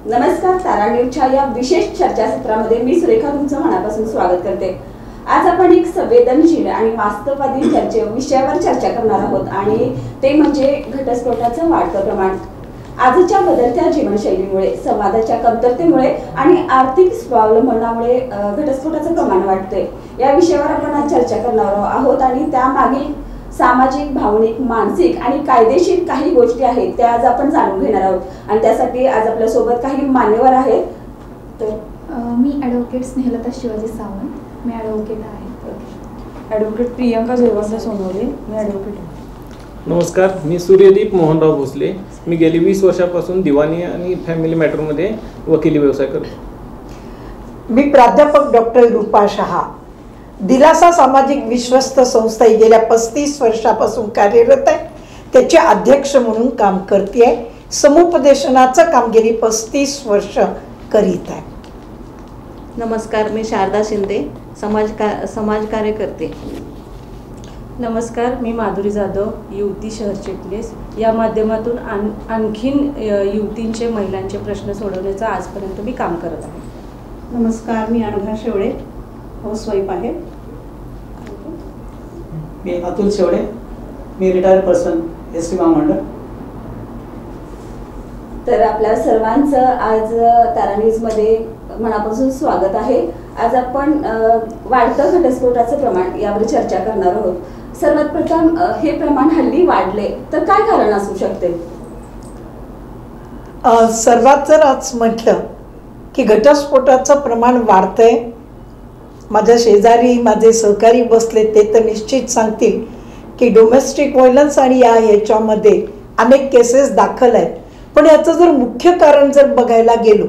नमस्कार, तारा न्यूजच्या या विशेष चर्चासत्रामध्ये मी सुरेखा तुमचं मनापासून स्वागत करते। आज आपण एक संवेदनशील आणि वास्तववादी विषयावर चर्चा करणार आहोत आणि ते म्हणजे घटस्फोटाचं वाढतं प्रमाण। आजच्या बदलत्या जीवनशैलीमुळे, संवादाच्या कमतरतेमुळे आणि आर्थिक स्वावलंबनामुळे घटस्फोटाचं प्रमाण वाढतंय। या विषयावर आपण आज चर्चा करणार आहोत आणि त्यामागील सामाजिक, भावनिक, मानसिक आणि कायदेशीर काही गोष्टी आहेत त्या आज आपण जाणून घेणार आहोत आणि त्यासाठी आज आपल्या सोबत काही मान्यवर आहेत। तर मी ॲडव्होकेट स्नेहलता शिवाजी सावंत, मी ॲडव्होकेट आहे। ॲडव्होकेट प्रियंका जयवंत सोनवणे, मी ॲडव्होकेट आहे। नमस्कार, मी सूर्यदीप मोहनराव भोसले, मी गेली 20 वर्षापासून दिवाणी आणि फॅमिली मॅटरमध्ये वकिली व्यवसाय करतो। मी प्राध्यापक डॉक्टर रूपा शहा, दिलासा सामाजिक विश्वस्त संस्था ही गेल्या 35 वर्षापासून कार्यरत आहे, त्याचे अध्यक्ष म्हणून काम करते। समुपदेशनाचं कामगिरी 35 वर्ष करीत आहे। नमस्कार, मी शारदा शिंदे, समाज कार्य करते। नमस्कार, मी माधुरी जाधव, युवती शहर चिटणीस, या माध्यमातून आणखीन युवतींचे, महिलांचे प्रश्न सोडवण्याचं आजपर्यंत मी काम करत आहे। नमस्कार, मी अनघा शेवडे, हाऊसवाईफ आहे। मी अतुल शेवडे, मी रिटायर्ड पर्सन, एसटी महामंडळ। तर आपल्या सर्वांचं आज तारा न्यूजमध्ये मनापासून स्वागत आहे। आज आपण वाढतं घटस्फोटाचं प्रमाण यावर चर्चा करणार आहोत। सर्वात प्रथम हे प्रमाण हल्ली वाढले तर काय कारण असू शकते? सर्वात जर आज म्हटलं की घटस्फोटाचं प्रमाण वाढतंय, माझ्या शेजारी माझे सहकारी बसले ते तर निश्चित सांगतील की डोमेस्टिक व्हायलन्स आणि याच्यामध्ये अनेक केसेस दाखल आहेत। पण याचं जर मुख्य कारण जर बघायला गेलो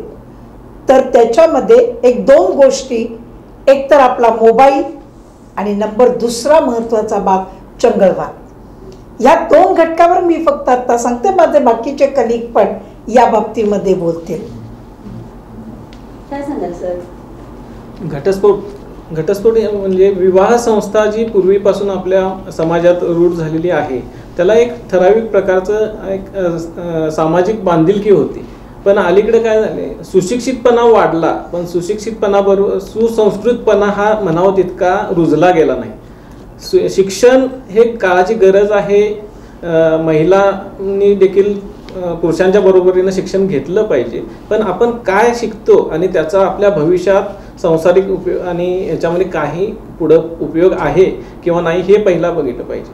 तर त्याच्यामध्ये एक दोन गोष्टी, एक तर आपला मोबाईल आणि नंबर दुसरा महत्त्वाचा बाब चंगळवाद। या दोन घटकावर मी फक्त आता सांगते, माझे बाकीचे कलिग पण या बाबतीमध्ये बोलतील। काय सांगाल सर? घटस्फोट म्हणजे विवाह संस्था जी पूर्वीपासून आपल्या समाजात रूढ झालेली आहे, त्याला एक ठराविक प्रकारचं एक सामाजिक बांधिलकी होती। पण अलीकडे काय झाले, सुशिक्षितपणा वाढला, पण सुशिक्षितपणाबरोबर सुसंस्कृतपणा हा म्हणावा तितका रुजला गेला नाही। शिक्षण हे काळाची गरज आहे। महिलांनी देखील पुरुषांच्या बरोबरीने शिक्षण घेतलं पाहिजे, पण आपण काय शिकतो आणि त्याचा आपल्या भविष्यात सांसारिक उपयोग आणि याच्यामध्ये काही पुढं उपयोग आहे किंवा नाही हे पहिला बघितलं पाहिजे।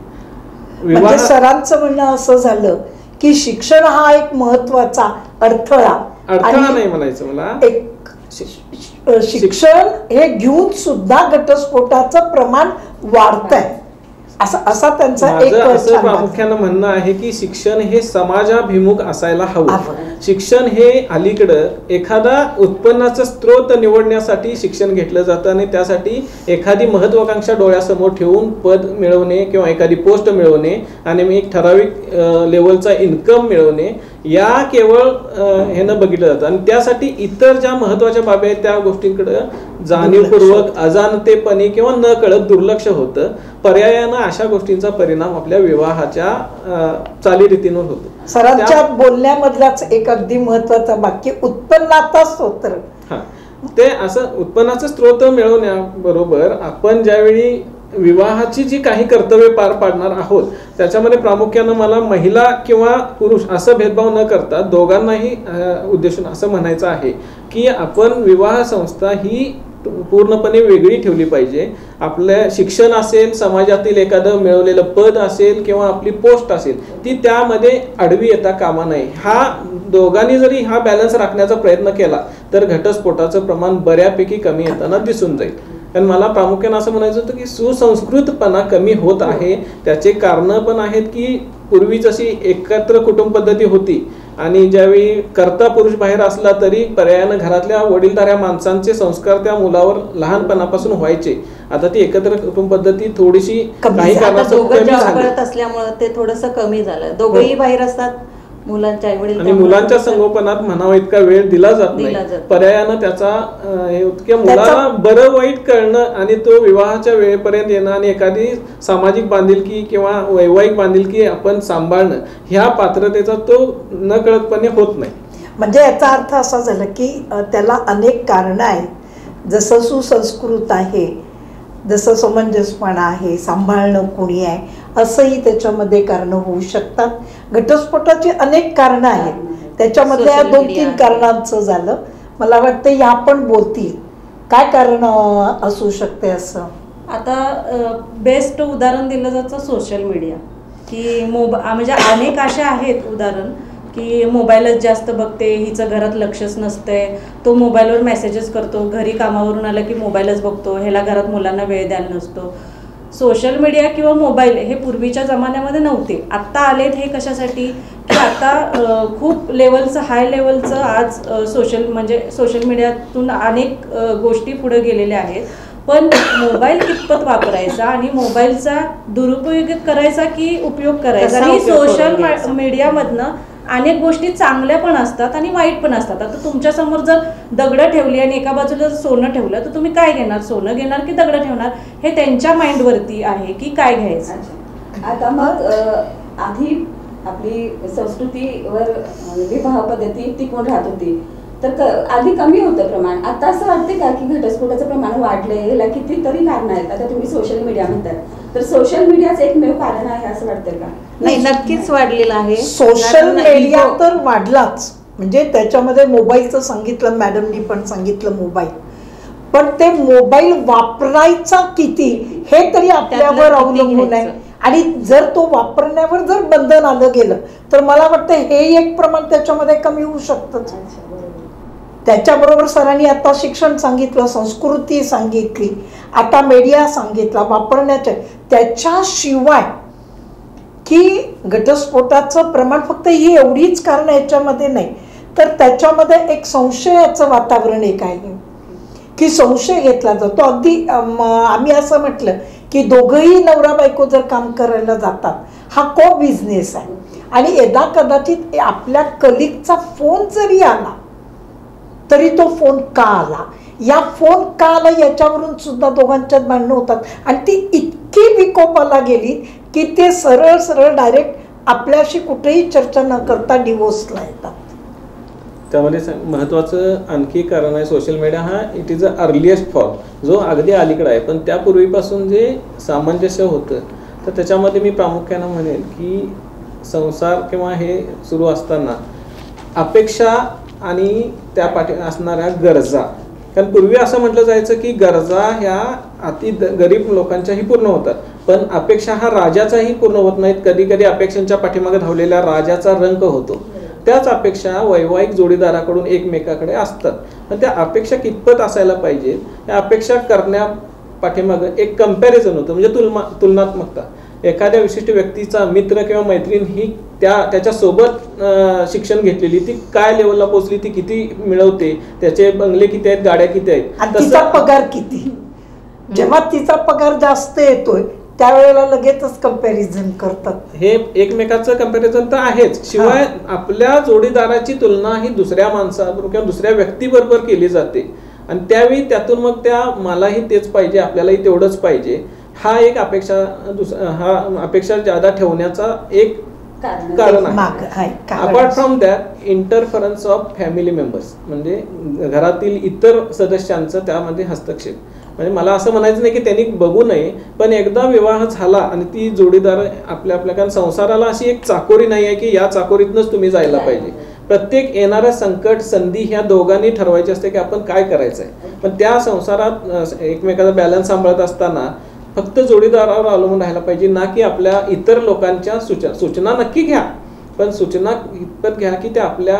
म्हणजे सरांचं म्हणणं असं झालं की शिक्षण हा एक महत्वाचा अडथळा नाही म्हणायचं मला, एक शिक्षण हे घेऊन सुद्धा घटस्फोटाचं प्रमाण वाढतंय असा त्यांचा एक प्रामुख्यानं म्हणणं आहे की शिक्षण हे समाजाभिमुख असायला हवं। शिक्षण हे अलीकडं एखादा उत्पन्नाचा स्रोत निवडण्यासाठी शिक्षण घेतलं जातं आणि त्यासाठी एखादी महत्वाकांक्षा डोळ्यासमोर ठेवून पद मिळवणे किंवा एखादी पोस्ट मिळवणे आणि एक ठराविक लेवलचा इन्कम मिळवणे या केवळ ह्यानं बघितलं जातं आणि त्यासाठी इतर ज्या महत्वाच्या बाबी आहेत त्या गोष्टींकडे जाणीवपूर्वक, अजाणतेपणी किंवा न कळत दुर्लक्ष होतं। पर्यायानं अशा गोष्टींचा परिणाम आपल्या विवाहाच्या चालीरीतींवर होतो। सरांच्या बोलण्यामधलाच एक अगदी महत्वाचा वाक्य उत्पन्नाचा स्रोत। ते असं उत्पन्नाचा स्रोत मिळवण्याबरोबर आपण ज्यावेळी विवाहाची जी काही कर्तव्य पार पाडणार आहोत त्याच्यामध्ये प्रामुख्यानं मला महिला किंवा पुरुष असं भेदभाव न करता दोघांनाही उद्देशून असं म्हणायचं आहे की आपण विवाह संस्था ही पूर्णपणे वेगळी ठेवली पाहिजे। आपल्या शिक्षण असेल, समाजातील एखादं मिळवलेलं पद असेल किंवा आपली पोस्ट असेल ती त्यामध्ये आडवी येता कामा नये। हा दोघांनी जरी हा बॅलन्स राखण्याचा प्रयत्न केला तर घटस्फोटाचं प्रमाण बऱ्यापैकी कमी येताना दिसून जाईल। कारण मला प्रामुख्यानं असं म्हणायचं होतं की सुसंस्कृतपणा कमी होत आहे। त्याचे कारणं पण आहेत की पूर्वी जशी एकत्र कुटुंब पद्धती होती आणि ज्यावेळी कर्ता पुरुष बाहेर असला तरी पर्यायानं घरातल्या वडीलधाऱ्या माणसांचे संस्कार त्या मुलावर लहानपणापासून व्हायचे। आता ती एकत्र कुटुंब पद्धती थोडीशी काही कारणास्तव कमी झाली असल्यामुळे ते थोडंसं कमी झालं। दोघेही बाहेर असतात, मुलांच्या आईवडील आणि मुलांच्या संगोपनात म्हणावा इतका वेळ दिला जात नाही। पर्यायानं त्याचा मुलाला बरं वाईट कळणं आणि तो विवाहाच्या वेळेपर्यंत येणं आणि एखादी सामाजिक बांधिलकी किंवा वैवाहिक बांधिलकी आपण सांभाळणं ह्या पात्रतेचा तो न कळतपणे होत नाही। म्हणजे याचा अर्थ असा झाला की त्याला अनेक कारणं आहेत. जसं सुसंस्कृत आहे, जसं समंजसपणा आहे, सांभाळणं कोणी आहे, असंही त्याच्यामध्ये कारणं होऊ शकतात. घटस्फोटाची अनेक कारणं आहेत, त्याच्यामधल्या Social 2-3 media. कारणांचं झालं. मला वाटतं या पण बोलतील काय कारण असू शकते असं. आता बेस्ट उदाहरण दिलं जातं सोशल मीडिया, की म्हणजे अनेक असे आहेत उदाहरण की मोबाईलच जास्त बघते, हिचं घरात लक्षच नसतंय, तो मोबाईलवर मेसेजेस करतो, घरी कामावरून आलं की मोबाईलच बघतो, ह्याला घरात मुलांना वेळ द्यायला नसतो. सोशल मीडिया किंवा मोबाईल हे पूर्वीच्या जमान्यामध्ये नव्हते, आत्ता आलेत. हे कशासाठी की आता खूप लेवलचं, हाय लेवलचं आज सोशल मीडियातून अनेक गोष्टी पुढे गेलेल्या आहेत. पण मोबाईल कितपत वापरायचा आणि मोबाईलचा दुरुपयोग करायचा की उपयोग करायचा, कसा आणि उपयोग करून सोशल घ्यायचा. मीडियामधनं अनेक गोष्टी चांगल्या पण असतात आणि वाईट पण असतात. आता तुमच्यासमोर जर दगडं ठेवली आणि एका बाजूला सोनं ठेवलं तर तुम्ही काय घेणार, सोनं घेणार की दगडं ठेवणार, हे त्यांच्या माइंडवरती आहे की काय घ्यायचं. अच्छा. आता मग आधी आपली संस्कृतीवर विवाह पद्धती टिकून राहत होती, तर आधी कमी होतं प्रमाण. आता असं वाटते का की घटस्फोटाचं प्रमाण वाढलंय? याला कितीतरी कारण आहेत. आता तुम्ही सोशल मीडिया म्हणतात, तर सोशल मीडियाचं एकमेव कारण आहे असं वाटतं का? नाही, नक्कीच वाढलेलं आहे. सोशल कारण मीडिया ego- तर वाढलाच, म्हणजे त्याच्यामध्ये मोबाईलचं सांगितलं, मॅडमनी पण सांगितलं मोबाईल. पण ते मोबाईल वापरायचा किती हे तरी आपल्यावर त्यातलं किती अवलंबून आहे. घ्यायचं. आणि जर तो वापरण्यावर जर बंधन आलं गेलं तर मला वाटतं हे एक प्रमाण त्याच्यामध्ये कमी होऊ शकतंच. अच्छा, बरोबर. त्याच्याबरोबर सरांनी आता शिक्षण सांगितलं, संस्कृती सांगितली, आता मीडिया सांगितला वापरण्याच्या. त्याच्याशिवाय की घटस्फोटाचं प्रमाण फक्त ही एवढीच कारण याच्यामध्ये नाही, तर त्याच्यामध्ये एक संशयाचं वातावरण एक आहे की संशय घेतला जातो. अगदी आम्ही असं म्हटलं की दोघंही नवरा बायको जर काम करायला जातात, हा को बिझनेस आहे, आणि यदा कदाचित आपल्या कलिगचा फोन जरी आला तरी तो फोन का आला, या फोन का आला याच्यावरून सुद्धा दोघांच्यात भांडणं होतात. आणि ती इतकी विकोपाला गेली की ते सरळ सरळ डायरेक्ट आपल्याशी कुठेही चर्चा न करता डिवोर्सला येतात. त्यामध्ये महत्त्वाचं आणखी कारण आहे, सोशल मीडिया हा it is a earliest form, जो अगदी अलीकडे आहे. पण त्यापूर्वीपासून जे सामंजस्य होतं, तर त्याच्यामध्ये मी प्रामुख्यानं म्हणेन की संसार किंवा हे सुरू असताना अपेक्षा आणि त्या पाठी असणाऱ्या गरजा. कारण पूर्वी असं म्हटलं जायचं की गरजा ह्या अति गरीब लोकांच्याही पूर्ण होतात, पण अपेक्षा हा राजाचाही पूर्ण होत नाहीत. कधी कधी अपेक्षांच्या पाठीमागे धावलेल्या राजाचा रंक होतो. त्याच अपेक्षा वैवाहिक जोडीदाराकडून एकमेकाकडे असतात. पण त्या अपेक्षा कितपत असायला पाहिजे, त्या अपेक्षा करण्या पाठीमागं एक कंपॅरिझन होतं, म्हणजे तुलनात्मकता. एखाद्या विशिष्ट व्यक्तीचा मित्र किंवा मैत्रीण ही त्याच्यासोबत शिक्षण घेतलेली, ती काय लेवलला पोहोचली, ती किती मिळवते, त्याचे बंगले किती आहेत, गाड्या किती आहेत, आणि तिचा पगार किती. जेव्हा तिचा पगार जास्त येतोय त्यावेळेला लगेचच कंपॅरिझन करतात. हे एकमेकाचं कंपॅरिझन तर आहेच, शिवाय आपल्या जोडीदाराची तुलना ही दुसऱ्या माणसाबरोबर किंवा दुसऱ्या व्यक्तीबरोबर केली जाते. आणि त्यावेळी त्यातून मग त्या मलाही तेच पाहिजे, आपल्यालाही तेवढंच पाहिजे, हा एक अपेक्षा जादा ठेवण्याचा एक कारण आहे. Apart from that, interference of family members, म्हणजे घरातील इतर सदस्यांचं त्यामध्ये हस्तक्षेप. म्हणजे मला असं म्हणायचं नाही की त्यांनी बघू नये, पण एकदा विवाह झाला आणि ती जोडीदार आपल्या कारण संसाराला अशी एक चाकोरी नाही आहे की या चाकोरीतनंच तुम्ही जायला पाहिजे. प्रत्येक येणारं संकट संधी ह्या दोघांनी ठरवायची असते की आपण काय करायचं आहे. पण त्या संसारात एकमेकाचा बॅलन्स सांभाळत असताना फक्त जोडीदारावर अवलंबून राहायला पाहिजे, ना की आपल्या इतर लोकांच्या सूचना नक्की घ्या, पण सूचना इतपत घ्या की त्या आपल्या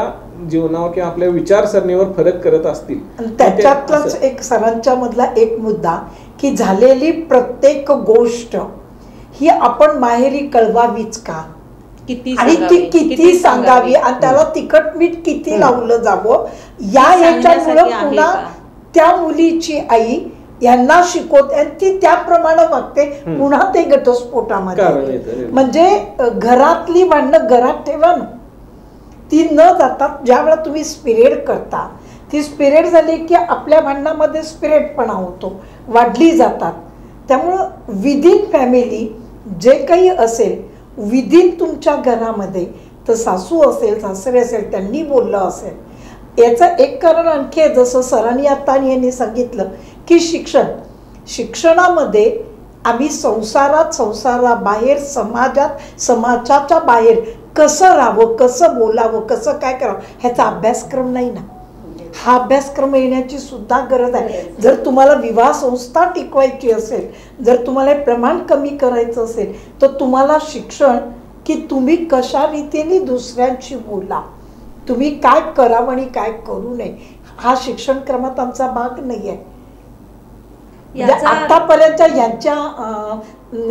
जीवनावर किंवा आपल्या विचारसरणीवर फरक करत असतील. त्याच्यातलाच एक सरांच्या मधला एक मुद्दा की झालेली प्रत्येक गोष्ट ही आपण माहेरी कळवावीच का, आणि ती किती सांगावी, आणि त्याला तिखट मीठ किती लावलं जावं, या याच्यामुळे पुन्हा त्या मुलीची आई यांना शिकवते आणि ती त्याप्रमाणे वागते, पुन्हा ते घटस्फोटामध्ये. म्हणजे घरातली भांडणं घरात ठेवा ना, ती न जाता ज्या वेळा तुम्ही स्पिरिट करता, ती स्पिरिट झाली की आपल्या भांडणामध्ये स्पिरिटपणा होतो, वाढली जातात. त्यामुळं विदिन फॅमिली जे काही असेल, विदिन तुमच्या घरामध्ये तर सासू असेल सासरे असेल त्यांनी बोललं असेल. याचं एक कारण आणखी आहे, जसं सरांनी आता यांनी सांगितलं की शिक्षणामध्ये आम्ही संसाराबाहेर समाजाच्या बाहेर कसं राहावं, कसं बोलावं, कसं काय करावं ह्याचा अभ्यासक्रम नाही ना. हा अभ्यासक्रम येण्याची सुद्धा गरज आहे. जर तुम्हाला विवाह संस्था टिकवायची असेल, जर तुम्हाला हे प्रमाण कमी करायचं असेल, तर तुम्हाला शिक्षण की तुम्ही कशा रीतीने दुसऱ्यांशी बोला, तुम्ही काय करावं आणि काय करू नये, हा शिक्षण क्रमात आमचा भाग नाही आहे. आतापर्यंत यांच्या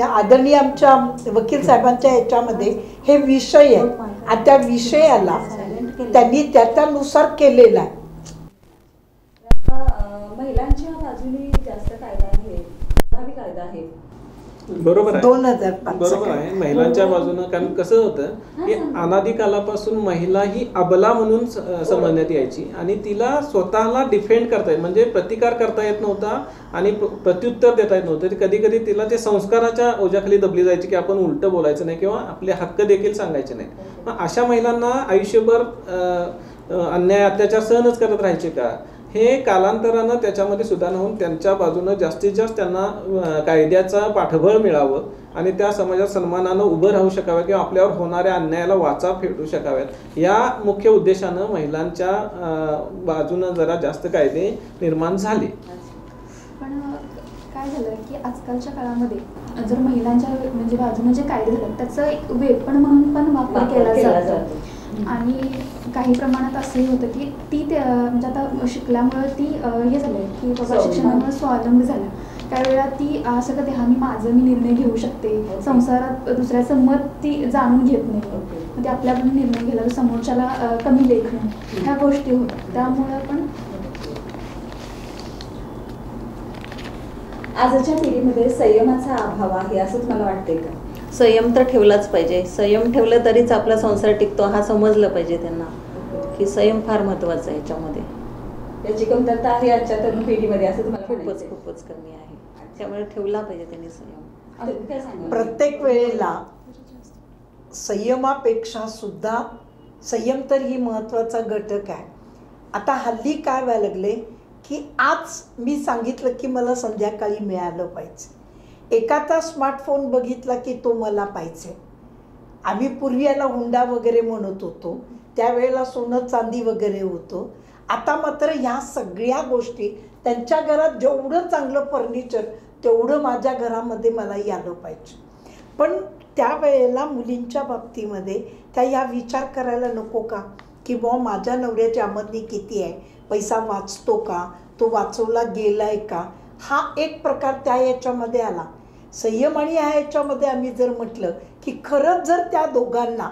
आदरणीय आमच्या वकील साहेबांच्या याच्यामध्ये हे विषय आहे आणि त्या विषयाला त्यांनी त्यानुसार केलेला आहे. महिलांच्या बाजूने जास्त कायदा आहे, प्रभावी कायदा आहे. बरोबर आहे, 2005 बरोबर आहे. महिलांच्या बाजूनं, कारण कसं होतं की अनादी कालापासून महिला ही अबला म्हणून समजण्यात यायची आणि तिला स्वतःला डिफेंड करता येत, म्हणजे प्रतिकार करता येत नव्हता आणि प्रत्युत्तर देता येत नव्हतं. कधी कधी तिला ते संस्काराच्या ओझ्याखाली दबली जायची की आपण उलटं बोलायचं नाही किंवा आपले हक्क देखील सांगायचे नाही. मग अशा महिलांना आयुष्यभर अन्याय अत्याचार सहनच करत राहायचे का? हे कालांतरानं त्याच्यामध्ये सुधारणा होऊन त्यांच्या बाजूनं जास्तीत जास्त त्यांना कायद्याचा पाठबळ मिळावं आणि त्या समाजात सन्मानानं उभं राहू शकाव्या किंवा आपल्यावर होणाऱ्या अन्यायाला वाचा फेडू शकाव्यात, या मुख्य उद्देशानं महिलांच्या बाजूनं जरा जास्त कायदे निर्माण झाले. पण काय झालं की आजकालच्या काळामध्ये जर महिलांच्या म्हणजे बाजूने जे कायदे झाले त्याचा एक वेपण म्हणून पण वापर केला जातो. आणि काही प्रमाणात असंही होतं की ती म्हणजे आता शिकल्यामुळे ती हे झालं की बाबा शिक्षणामुळे स्वावलंबी झाल्या, त्यावेळेला ती असं कधी मी निर्णय घेऊ शकते, संसारात दुसऱ्याचं मत ती जाणून घेत नाही, मग ते आपल्याकडून निर्णय घ्यायला समोरच्याला कमी लेखणं ह्या गोष्टी होतात. त्यामुळे पण आजच्या पिढीमध्ये संयमाचा अभाव आहे असंच मला वाटतंय का? संयम तर ठेवलाच पाहिजे. संयम ठेवलं तरीच आपला संसार टिकतो, हा समजलं पाहिजे त्यांना की संयम फार महत्वाचा आहे. याच्यामध्ये याची कमतरता आहे आजच्या तरुण पिढीमध्ये असं तुम्हाला खूपच कमी आहे. त्यामुळे ठेवला पाहिजे त्यांनी संयम. प्रत्येक वेळेला संयमापेक्षा सुद्धा संयम तर ही महत्वाचा घटक आहे. आता हल्ली काय व्हायला लागले की आज मी सांगितलं की मला संध्याकाळी मिळालं पाहिजे, एखादा स्मार्टफोन बघितला की तो मला पाहिजे. आम्ही पूर्वी याला हुंडा वगैरे म्हणत होतो, त्यावेळेला सोनं चांदी वगैरे होतं. आता मात्र ह्या सगळ्या गोष्टी, त्यांच्या घरात जेवढं चांगलं फर्निचर तेवढं माझ्या घरामध्ये मलाही आलं पाहिजे. पण त्यावेळेला मुलींच्या बाबतीमध्ये त्या ह्या विचार करायला नको का की बुवा माझ्या नवऱ्याची आमदनी किती आहे, पैसा वाचतो का, तो वाचवला गेला आहे का, हा एक प्रकार त्या याच्यामध्ये आला. संयम आणि ह्या याच्यामध्ये आम्ही जर म्हटलं की खरंच जर त्या दोघांना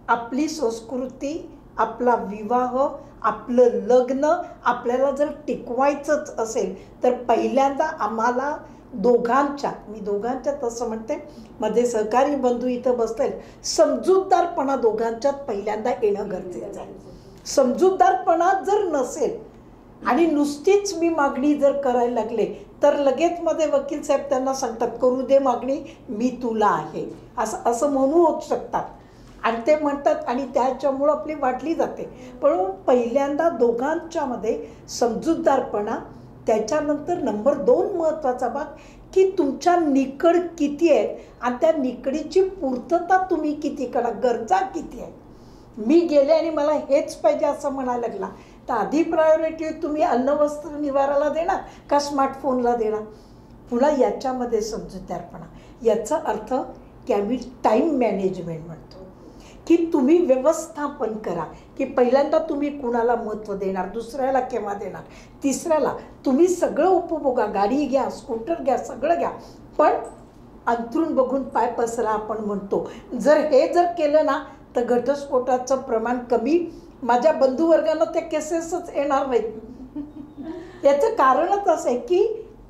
आपली संस्कृती, आपला विवाह, आपलं लग्न आपल्याला जर टिकवायचंच असेल तर पहिल्यांदा आम्हाला मी दोघांच्यात असं म्हणते, माझे सहकारी बंधू इथं बसतील, समजूतदारपणा दोघांच्यात पहिल्यांदा येणं गरजेचं आहे. समजूतदारपणा जर नसेल आणि नुसतीच मी मागणी जर करायला लागले तर लगेच मध्ये वकील साहेब त्यांना सांगतात करू दे मागणी, मी तुला आहे असं म्हणू होत शकतात आणि ते म्हणतात आणि त्याच्यामुळं आपली वाटली जाते. पण पहिल्यांदा दोघांच्यामध्ये समजूतदारपणा, त्याच्यानंतर नंबर 2 महत्त्वाचा भाग की तुमच्या निकड किती आहे आणि त्या निकडीची पूर्तता तुम्ही किती करा, गरजा किती आहे. मी गेले आणि मला हेच पाहिजे असं म्हणायला लागला तर आधी प्रायोरिटी तुम्ही अन्न वस्त्र निवाराला देणार का स्मार्टफोनला देणार. पुन्हा याच्यामध्ये समजूतदारपणा, याचा अर्थ की आम्ही टाईम मॅनेजमेंट म्हणतो की तुम्ही व्यवस्थापन करा की पहिल्यांदा तुम्ही कुणाला महत्त्व देणार, दुसऱ्याला केव्हा देणार, तिसऱ्याला तुम्ही सगळं उपभोगा, गाडी घ्या, स्कूटर घ्या, सगळं घ्या, पण अंथरूण बघून पाय पसरा आपण म्हणतो. जर हे जर केलं ना तर घटस्फोटाचं प्रमाण कमी, माझ्या बंधुवर्गांना त्या केसेसच येणार नाहीत. याचं कारणच असं आहे की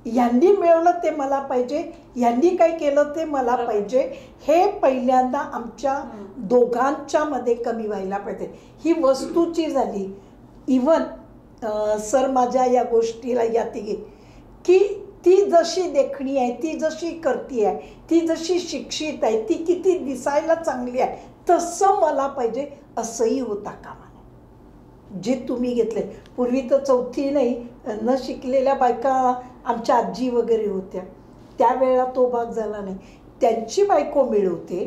यांनी मिळवलं ते मला पाहिजे, यांनी काय केलं ते मला पाहिजे, हे पहिल्यांदा आमच्या दोघांच्या मध्ये कमी व्हायला पाहिजे. ही वस्तूची झाली. इव्हन सर माझ्या या गोष्टीला याती की ती जशी देखणी आहे, ती जशी करती आहे, ती जशी शिक्षित आहे, ती किती दिसायला चांगली आहे, तसं मला पाहिजे असंही होता कामा नये. जे तुम्ही घेतले पूर्वी तर चौथी नाही न शिकलेल्या बायका आमच्या आजी वगैरे होत्या, त्यावेळेला तो भाग झाला नाही. त्यांची बायको मिळवते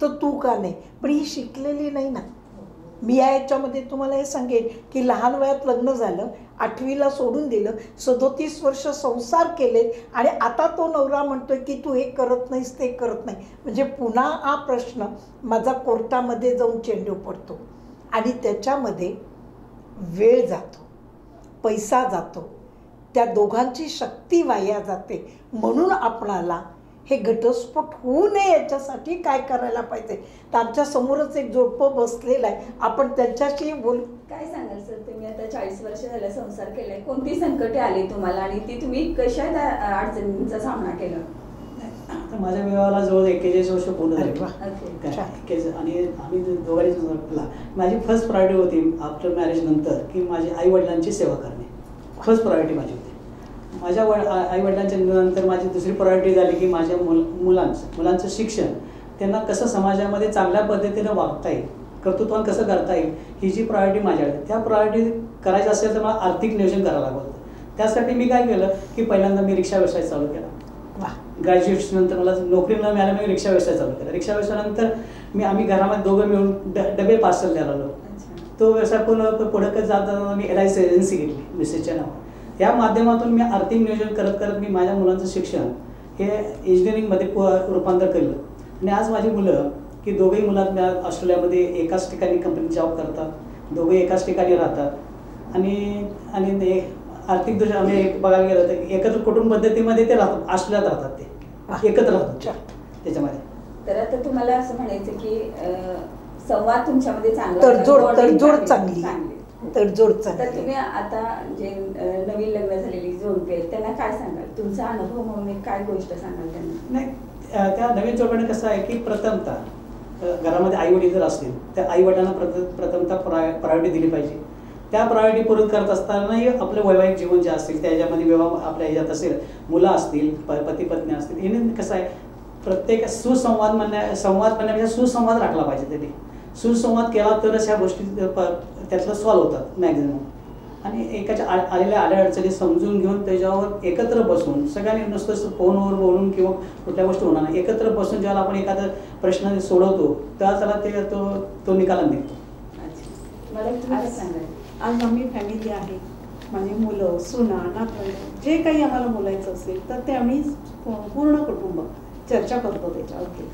तर तू का नाही, पण ही शिकलेली नाही ना. मी याच्यामध्ये तुम्हाला हे सांगेन की लहान वयात लग्न झालं, 8वीला सोडून दिलं, 37 वर्ष संसार केले आणि आता तो नवरा म्हणतोय की तू हे करत नाहीस ते करत नाही. म्हणजे पुन्हा हा प्रश्न माझा कोर्टामध्ये जाऊन चेंडू पडतो आणि त्याच्यामध्ये वेळ जातो, पैसा जातो, त्या दोघांची शक्ती वाया जाते. म्हणून आपणाला हे घटस्फोट होऊ नये याच्यासाठी काय करायला पाहिजे. तर आमच्या समोरच एक जोडपं बसलेलं आहे, आपण त्यांच्याशी बोलू. काय सांगाल सर, तुम्ही आता 40 वर्ष झालं संसार केलाय, कोणती संकटे आली तुम्हाला आणि ती तुम्ही कशा अडचणींचा सामना केला? तर माझ्या विवाहाला जवळ 41 वर्ष पूर्ण झाले. ओके. आणि आम्ही दोघांनी माझी फर्स्ट प्रायोरिटी होती आफ्टर मॅरेज नंतर की माझ्या आई वडिलांची सेवा करणे. फर्स्ट प्रायोरिटी माझी होती. माझ्या आई वडिलांच्या नंतर माझी दुसरी प्रायोरिटी झाली की माझ्या मुलांचं शिक्षण, त्यांना कसं समाजामध्ये चांगल्या पद्धतीनं वागता येईल, कर्तृत्वान कसं करता येईल, ही जी प्रायोरिटी माझ्याकडे. त्या प्रायोरिटी करायचं असेल तर मला आर्थिक नियोजन करावं लागत होतं. त्यासाठी मी काय केलं की पहिल्यांदा मी रिक्षा व्यवसाय चालू केला. ग्रॅज्युएशन नंतर मला नोकरी न मिळाल्या मी रिक्षा व्यवसाय चालू केला. रिक्षा व्यवसायानंतर आम्ही घरामध्ये दोघं मिळून डबे पार्सल द्यायला लागलो. तो व्यवसाय पुढे जाताना मी LIC एजन्सी घेतली मिसेसच्या नावावर. या माध्यमातून मी आर्थिक नियोजन करत करत मी माझ्या मुलांचं शिक्षण हे इंजिनिअरिंगमध्ये रूपांतर केलं. आणि आज माझी मुलं की दोघेही मुलं ऑस्ट्रेलियामध्ये एकाच ठिकाणी कंपनी जॉब करतात, दोघे एकाच ठिकाणी राहतात आणि आर्थिकदृष्ट्या आम्ही बघायला गेलं तर एकत्र कुटुंब पद्धतीमध्ये ते राहतात, ऑस्ट्रेलियात राहतात, ते एकत्र राहतात त्याच्यामध्ये. तर आता तुम्हाला असं म्हणायचं की संवाद तुमच्यामध्ये चांगला, तडजोड चांगली. तर तुम्ही आता जे नवीन लग्न झालेली जोडपे आहेत त्यांना काय सांगाल, तुमचा अनुभव म्हणून एक काय गोष्ट सांगाल त्यांना? नाही, त्या नवीन जोडप्याने कसं आहे की प्रथमतः घरामध्ये आई वडील जर असतील तर आई वडिलांना प्रथमतः प्रायोरिटी दिली पाहिजे. त्या प्रायोरिटी पूर्ण करत असतानाही आपलं वैवाहिक जीवन जे असतील त्याच्यामध्ये विवाह आपल्या ह्याच्यात असेल, मुलं असतील, पती पत्नी असतील, हे कसं आहे प्रत्येक संवाद म्हणण्यापेक्षा सुसंवाद राखला पाहिजे. त्यांनी सुसंवाद केला तरच ह्या गोष्टी त्यातलं सॉल्व्ह होतात मॅक्झिमम. आणि एकाच्या आलेल्या अडचणी समजून घेऊन त्याच्यावर एकत्र बसून सगळ्यांनी नुसतं फोनवर बोलून किंवा कुठल्या गोष्टी होणार नाही, एकत्र बसून ज्याला आपण एखादा प्रश्न सोडवतो त्याला ते तो निकाला निघतो. मला तुम्ही सांगाल, आज आम्ही फॅमिली आहे, माझी मुलं, सुना, नातवंड, जे काही आम्हाला बोलायचं असेल तर ते आम्ही पूर्ण कुटुंब चर्चा करतो त्याच्यावर.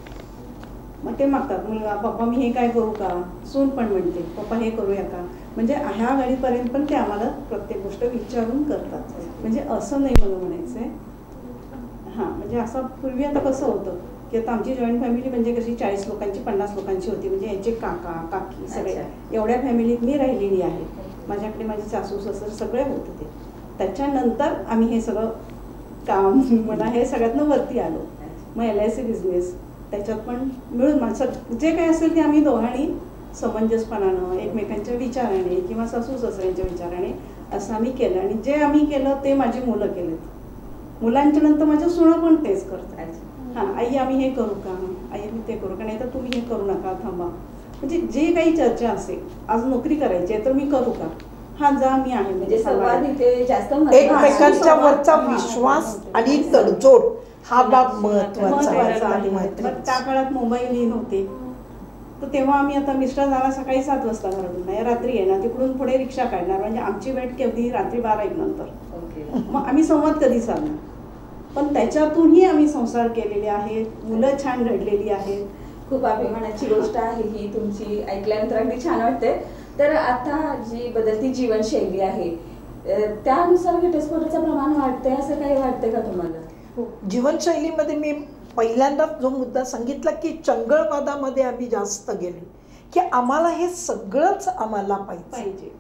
मग ते मागतात मुलगा, पप्पा मी हे काय करू का, सून पण म्हणते पप्पा हे करूया का, म्हणजे ह्या गाडीपर्यंत पण ते आम्हाला प्रत्येक गोष्ट विचारून करतात. म्हणजे असं नाही मला म्हणायचं आहे. हां, म्हणजे असं पूर्वी आता कसं होतं की आता आमची जॉईंट फॅमिली म्हणजे कशी 40 लोकांची 50 लोकांची होती. म्हणजे यांचे काका काकी सगळे एवढ्या फॅमिलीत मी राहिलेली आहे. माझ्याकडे माझे सासू सासर सगळे होते. ते त्याच्यानंतर आम्ही हे सगळं काम मला हे सगळ्यातनं वरती आलो. मग LIC बिझनेस त्याच्यात पण मिळून माणसं जे काही असेल ते आम्ही दोघांनी समंजसपणानं एकमेकांच्या विचाराने किंवा सासू सासऱ्यांच्या विचाराने असं आम्ही केलं. आणि जे आम्ही केलं ते माझी मुलं केलेत. मुलांच्या नंतर माझ्या सुना पण तेच करतात. हां, आई आम्ही हे करू का, आई मी ते करू का, नाही तर तुम्ही हे करू नका, थांबा. म्हणजे जे काही चर्चा असेल, आज नोकरी करायची आहे तर मी करू का, हा जा मी आहे. म्हणजे संवाद इथे जास्त एकमेकांच्या वरचा विश्वास आणि तडजोड हा बाब महत्वाचा आहे. त्या काळात मोबाईलही नव्हते तर तेव्हा आम्ही आता मिस्टर जाणार सकाळी 7 वाजता घरातून, नाही रात्री येणार, तिकडून पुढे रिक्षा काढणार. म्हणजे आमची वेट कधी रात्री 12-1 नंतर. मग आम्ही संवाद कधी साधणार. पण त्याच्यातूनही आम्ही संसार केलेले आहेत, मुलं छान घडलेली आहेत. खूप अभिमानाची गोष्ट आहे ही तुमची, ऐकल्यानंतर अगदी छान वाटते. तर आता जी बदलती जीवनशैली आहे त्यानुसार घटस्फोटाचं प्रमाण वाढतंय असं काही वाटतंय का तुम्हाला? जीवनशैलीमध्ये मी पहिल्यांदा जो मुद्दा सांगितला की चंगळवादामध्ये आम्ही जास्त गेलो की आम्हाला हे सगळंच आम्हाला पाहिजे.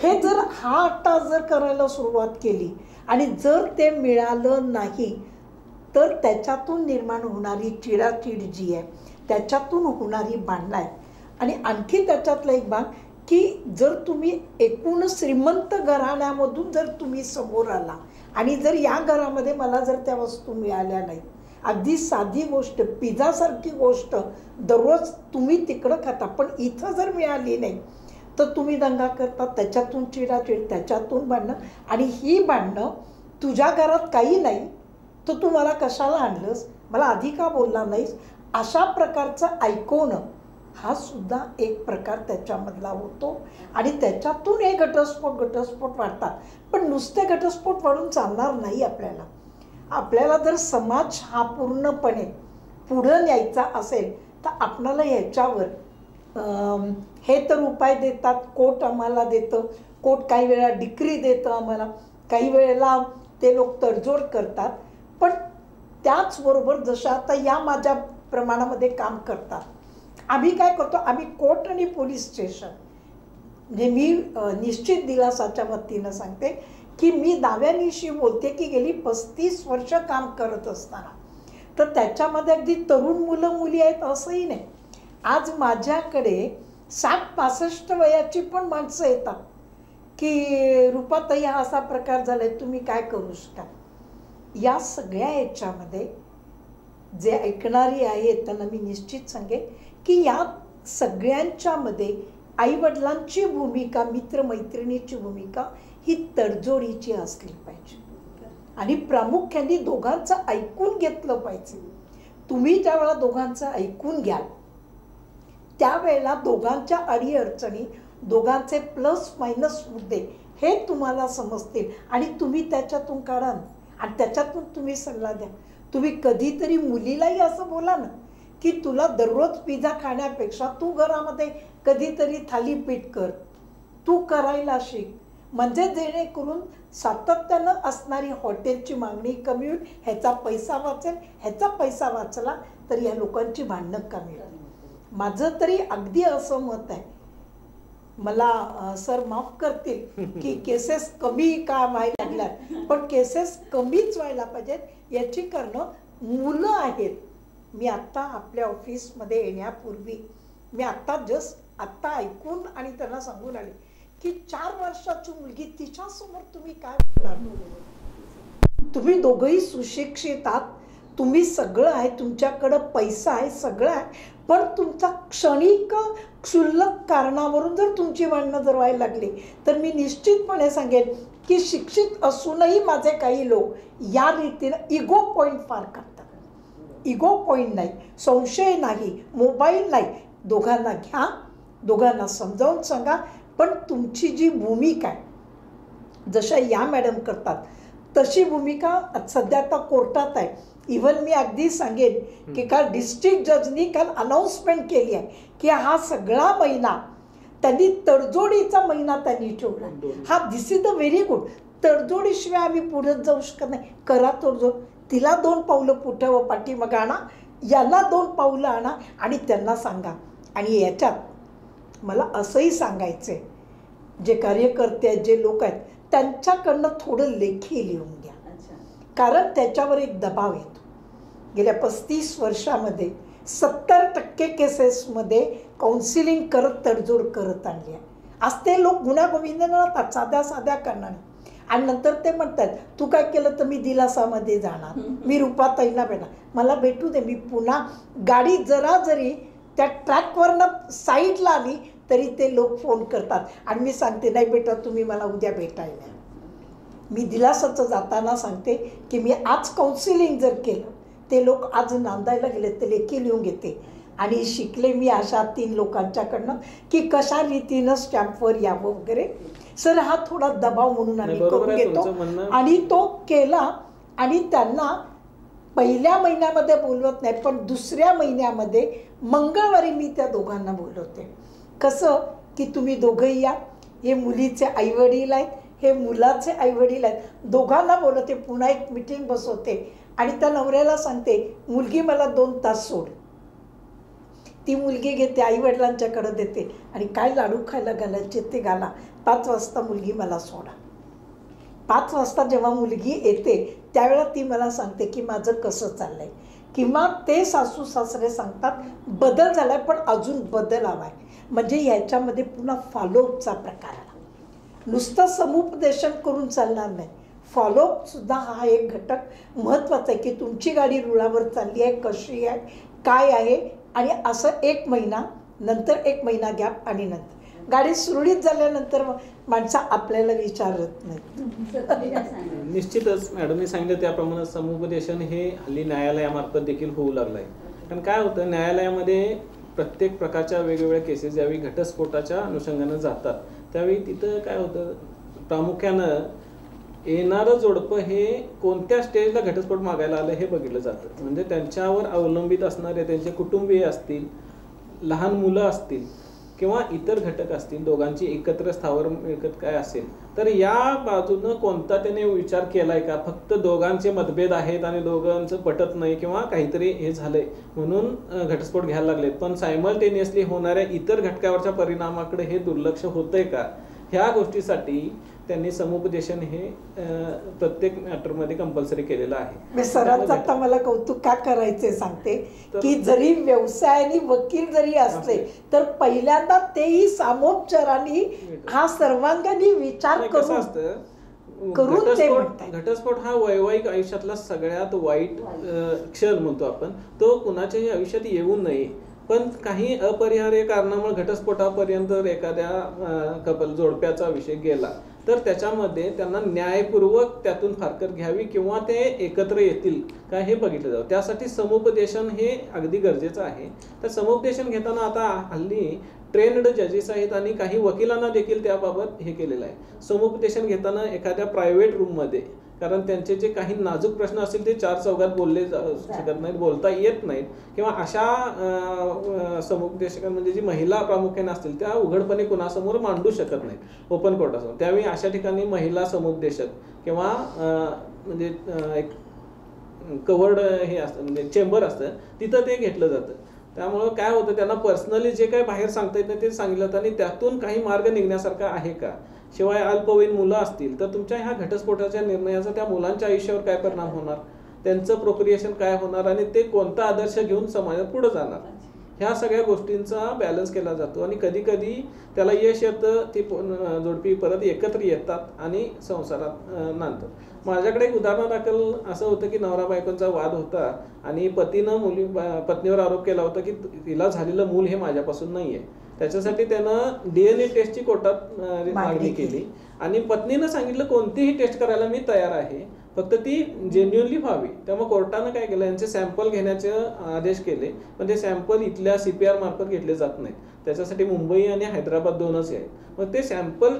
हे जर हा अट्टा जर करायला सुरुवात केली आणि जर ते मिळालं नाही तर त्याच्यातून निर्माण होणारी चिडाचिड जी आहे, त्याच्यातून होणारी भांडणं आहे. आणि आणखी त्याच्यातला एक भाग की जर तुम्ही एकूण श्रीमंत घराण्यामधून जर तुम्ही समोर आला आणि जर या घरामध्ये मला जर त्या वस्तू मिळाल्या नाही, अगदी साधी गोष्ट पिझ्झासारखी गोष्ट दररोज तुम्ही तिकडं खाता, पण इथं जर मिळाली नाही तर तुम्ही दंगा करता, त्याच्यातून चिडाचिड, त्याच्यातून भांडणं. आणि ही भांडणं तुझ्या घरात काही नाही तर तू मला कशाला आणलंस, मला आधी का बोलला नाहीस, अशा प्रकारचं ऐकवणं हा सुद्धा एक प्रकार त्याच्यामधला होतो. आणि त्याच्यातून हे घटस्फोट वाढतात. पण नुसते घटस्फोट वाढून चालणार नाही. आपल्याला जर समाज हा पूर्णपणे पुढं न्यायचा असेल तर आपणाला ह्याच्यावर हे तर उपाय देतात, कोर्ट आम्हाला देतं, कोर्ट काही वेळा डिक्री देतं आम्हाला, काही वेळेला ते लोक तडजोड करतात. पण त्याचबरोबर जसं आता या माझ्या प्रमाणामध्ये काम करतात, आम्ही काय करतो, आम्ही कोर्ट आणि पोलीस स्टेशन, म्हणजे मी निश्चित दिलासाच्या वतीनं सांगते की मी दाव्यानिशी बोलते की गेली 35 वर्ष काम करत असताना तर त्याच्यामध्ये अगदी तरुण मुलं मुली आहेत असंही नाही. आज माझ्याकडे 60-65 वयाची पण माणसं येतात की रुपाताई हा असा प्रकार झाला आहे, तुम्ही काय करू शकाल. या सगळ्या याच्यामध्ये जे ऐकणारी आहेत त्यांना मी निश्चित सांगेन की या सगळ्यांच्यामध्ये आईवडिलांची भूमिका, मित्रमैत्रिणीची भूमिका ही तडजोडीची असली पाहिजे. आणि प्रामुख्याने दोघांचं ऐकून घेतलं पाहिजे. तुम्ही ज्यावेळेला दोघांचं ऐकून घ्याल त्यावेळेला दोघांच्या अडीअडचणी, दोघांचे प्लस मायनस मुद्दे हे तुम्हाला समजतील आणि तुम्ही त्याच्यातून काढा आणि त्याच्यातून तुम्ही सल्ला द्या. तुम्ही कधीतरी मुलीलाही असं बोला ना की तुला दररोज पिझ्झा खाण्यापेक्षा तू घरामध्ये कधीतरी थालीपीठ कर, तू करायला शिक, म्हणजे जेणेकरून सातत्यानं असणारी हॉटेलची मागणी कमी होईल, ह्याचा पैसा वाचेल, ह्याचा पैसा वाचला तर या लोकांची भांडणं कमी होईल. माझं तरी अगदी असं मत आहे. मला सर माफ करतील की केसेस कमी का व्हायला लागल्यात, पण केसेस कमीच व्हायला पाहिजेत याची कारणं मुलं आहेत. मी आत्ता आपल्या ऑफिसमध्ये येण्यापूर्वी मी आत्ता ऐकून आणि त्यांना सांगून आले की 4 वर्षाची मुलगी तिच्यासमोर तुम्ही काय बोलणार. तुम्ही दोघंही सुशिक्षित आहात, तुम्ही सगळं आहे, तुमच्याकडं पैसा आहे, सगळं आहे, पण तुमचा क्षणिक क्षुल्लक कारणावरून जर तुमची भांडणं जर व्हायला लागली तर मी निश्चितपणे सांगेन की शिक्षित असूनही माझे काही लोक या रीतीनं इगो पॉईंट फार करतात. इगो पॉईंट नाही, संशय नाही, मोबाईल नाही, दोघांना घ्या, दोघांना समजावून सांगा. पण तुमची जी भूमिका आहे, जशा या मॅडम करतात तशी भूमिका सध्या आता कोर्टात आहे. इव्हन मी अगदी सांगेन की काल डिस्ट्रिक्ट जजनी काल अनाऊन्समेंट केली आहे की हा सगळा महिना त्यांनी तडजोडीचा महिना त्यांनी ठेवला. हा दिस इज द व्हेरी गुड. तडजोडीशिवाय आम्ही पुढे जाऊ शकत नाही. करा तडजोड, तिला 2 पावलं पुढे व पाठीमागं आणा, याला 2 पावलं आणा आणि त्यांना सांगा. आणि याच्यात मला असंही सांगायचं आहे, जे कार्यकर्ते आहेत, जे लोक आहेत, त्यांच्याकडनं थोडं लेखी लिहून घ्या, कारण त्याच्यावर एक दबाव येतो. गेल्या 35 वर्षामध्ये 70% केसेसमध्ये काउन्सिलिंग करत तडजोड करत आणली आहे. आज ते लोक गुण्यागोविंदानं राहतात साध्या साध्या कारणाने आणि नंतर ते म्हणतात तू काय केलं तर मी दिलासामध्ये जाणार, मी रुपाताईला भेटणार, मला भेटू दे. मी पुन्हा गाडी जरा जरी त्या ट्रॅकवरनं साईडला आली तरी ते लोक फोन करतात आणि मी सांगते नाही बेटा तुम्ही मला उद्या भेटायला. मी दिलासाचं जाताना सांगते की मी आज काउन्सिलिंग जर केलं, ते लोक आज नांदायला गेले तर लेखी लिहून घेते. आणि शिकले मी अशा 3 लोकांच्याकडनं की कशा रीतीनं स्टॅम्पवर यावं वगैरे. सर हा थोडा दबाव म्हणून आम्ही करून घेतो आणि तो केला. आणि त्यांना पहिल्या महिन्यामध्ये बोलवत नाही, पण दुसऱ्या महिन्यामध्ये मंगळवारी मी त्या दोघांना बोलवते. कसं की तुम्ही दोघंही या, हे मुलीचे आईवडील आहेत, हे मुलाचे आईवडील आहेत, दोघांना बोलवते. पुन्हा एक मीटिंग बसवते आणि त्या नवऱ्याला सांगते मुलगी मला 2 तास सोड. ती मुलगी घेते, आईवडिलांच्याकडे देते आणि काय लाडू खायला घालायचे ते घाला, 5 वाजता मुलगी मला सोडा. 5 वाजता जेव्हा मुलगी येते त्यावेळेला ती मला सांगते की माझं कसं चाललंय, किंवा ते सासू सासरे सांगतात बदल झालाय पण अजून बदल हवा आहे. म्हणजे ह्याच्यामध्ये पुन्हा फॉलोअपचा प्रकार आला. नुसतं समुपदेशन करून चालणार नाही, फॉलोअपसुद्धा हा एक घटक महत्त्वाचा आहे की तुमची गाडी रुळावर चालली आहे, कशी आहे, काय आहे. आणि असं 1 महिना नंतर 1 महिना गॅप आणि नंतर गाडी सुरळीत झाल्यानंतर माणसं आपल्याला विचारत नाही. निश्चितच मॅडमने सांगितलं त्याप्रमाणे समुपदेशन हे हल्ली न्यायालयामार्फत देखील होऊ लागलं आहे. कारण काय होतं, न्यायालयामध्ये प्रत्येक प्रकारच्या वेगवेगळ्या केसेस ज्यावेळी घटस्फोटाच्या अनुषंगानं जातात त्यावेळी तिथं काय होतं, प्रामुख्यानं येणारं जोडपं हे कोणत्या स्टेजला घटस्फोट मागायला आलं हे बघितलं जातं. म्हणजे त्यांच्यावर अवलंबित असणारे त्यांचे कुटुंबीय असतील, लहान मुलं असतील किंवा इतर घटक असतील, दोघांची एकत्र स्थावर मिळकत काय असेल, तर या बाजूनं कोणता त्याने विचार केलाय का, फक्त दोघांचे मतभेद आहेत आणि दोघांचं पटत नाही किंवा काहीतरी हे झालंय म्हणून घटस्फोट घ्यायला लागलेत, पण सायमल्टेनियसली होणाऱ्या इतर घटकावरच्या परिणामाकडे हे दुर्लक्ष होतंय का, ह्या गोष्टीसाठी त्यांनी समुपदेशन हे प्रत्येक मॅटरमध्ये कंपल्सरी केलेलं आहे. मी सरांचं आता मला कौतुक का करायचे सांगते की जरी व्यवसायाने वकील जरी असले तर पहिल्यांदा तेही सामोपचाराने हा सर्वांगाने विचार करून घटस्फोट हा वैवाहिक आयुष्यातला सगळ्यात वाईट क्षण म्हणतो आपण, तो कुणाच्याही आयुष्यात येऊ नये. पण काही अपरिहार्य कारणामुळे घटस्फोटापर्यंत एखाद्या कपल जोडप्याचा विषय गेला तर त्याच्यामध्ये त्यांना न्यायपूर्वक त्यातून फारकत घ्यावी किंवा ते एकत्र येतील का हे बघितलं जावं. त्यासाठी समुपदेशन हे अगदी गरजेचं आहे. तर समुपदेशन घेताना आता हल्ली ट्रेन्ड जजेस आहेत आणि काही वकिलांना देखील त्याबाबत हे केलेलं आहे. समुपदेशन घेताना एखाद्या प्रायव्हेट रूममध्ये, कारण त्यांचे जे काही नाजूक प्रश्न असतील ते 4 चौघात बोलले शकत नाहीत, बोलता येत नाहीत किंवा अशा समुपदेशक म्हणजे जी महिला प्रामुख्याने असतील त्या उघडपणे कुणासमोर मांडू शकत नाहीत ओपन कोर्टासमोर. त्यावेळी अशा ठिकाणी महिला समुपदेशक किंवा म्हणजे एक कवर्ड हे असतं म्हणजे चेंबर असतं तिथं ते घेतलं जातं. त्यामुळं काय होतं, त्यांना पर्सनली जे काही बाहेर सांगता येत नाही ते सांगितलं जातं आणि त्यातून काही मार्ग निघण्यासारखा आहे का. शिवाय अल्पवयीन मुलं असतील तर तुमच्या ह्या घटस्फोटाच्या निर्णयाचा त्या मुलांच्या आयुष्यावर काय परिणाम होणार, त्यांचं प्रोक्रिएशन काय होणार आणि ते कोणता आदर्श घेऊन समाजात पुढे जाणार, ह्या सगळ्या गोष्टींचा बॅलन्स केला जातो. आणि कधी कधी त्याला यश येतं, ती जोडपी परत एकत्र येतात आणि संसारात नांदतात. माझ्याकडे एक उदाहरणादाखल असं होतं की नवरा बायकोंचा वाद होता आणि पतीनं पत्नीवर आरोप केला होता की तिला झालेलं मूल हे माझ्यापासून नाही आहे. त्याच्यासाठी त्यानं DNA टेस्टची कोर्टात मागणी केली आणि पत्नीनं सांगितलं कोणतीही टेस्ट करायला मी तयार आहे, फक्त ती जेन्युअनली व्हावी. त्यामुळे कोर्टानं काय केलं, यांचे सॅम्पल घेण्याचे आदेश केले, पण ते सॅम्पल इथल्या CPR मार्फत घेतले जात नाहीत. त्याच्यासाठी मुंबई आणि हैदराबाद 2च आहेत. मग ते सॅम्पल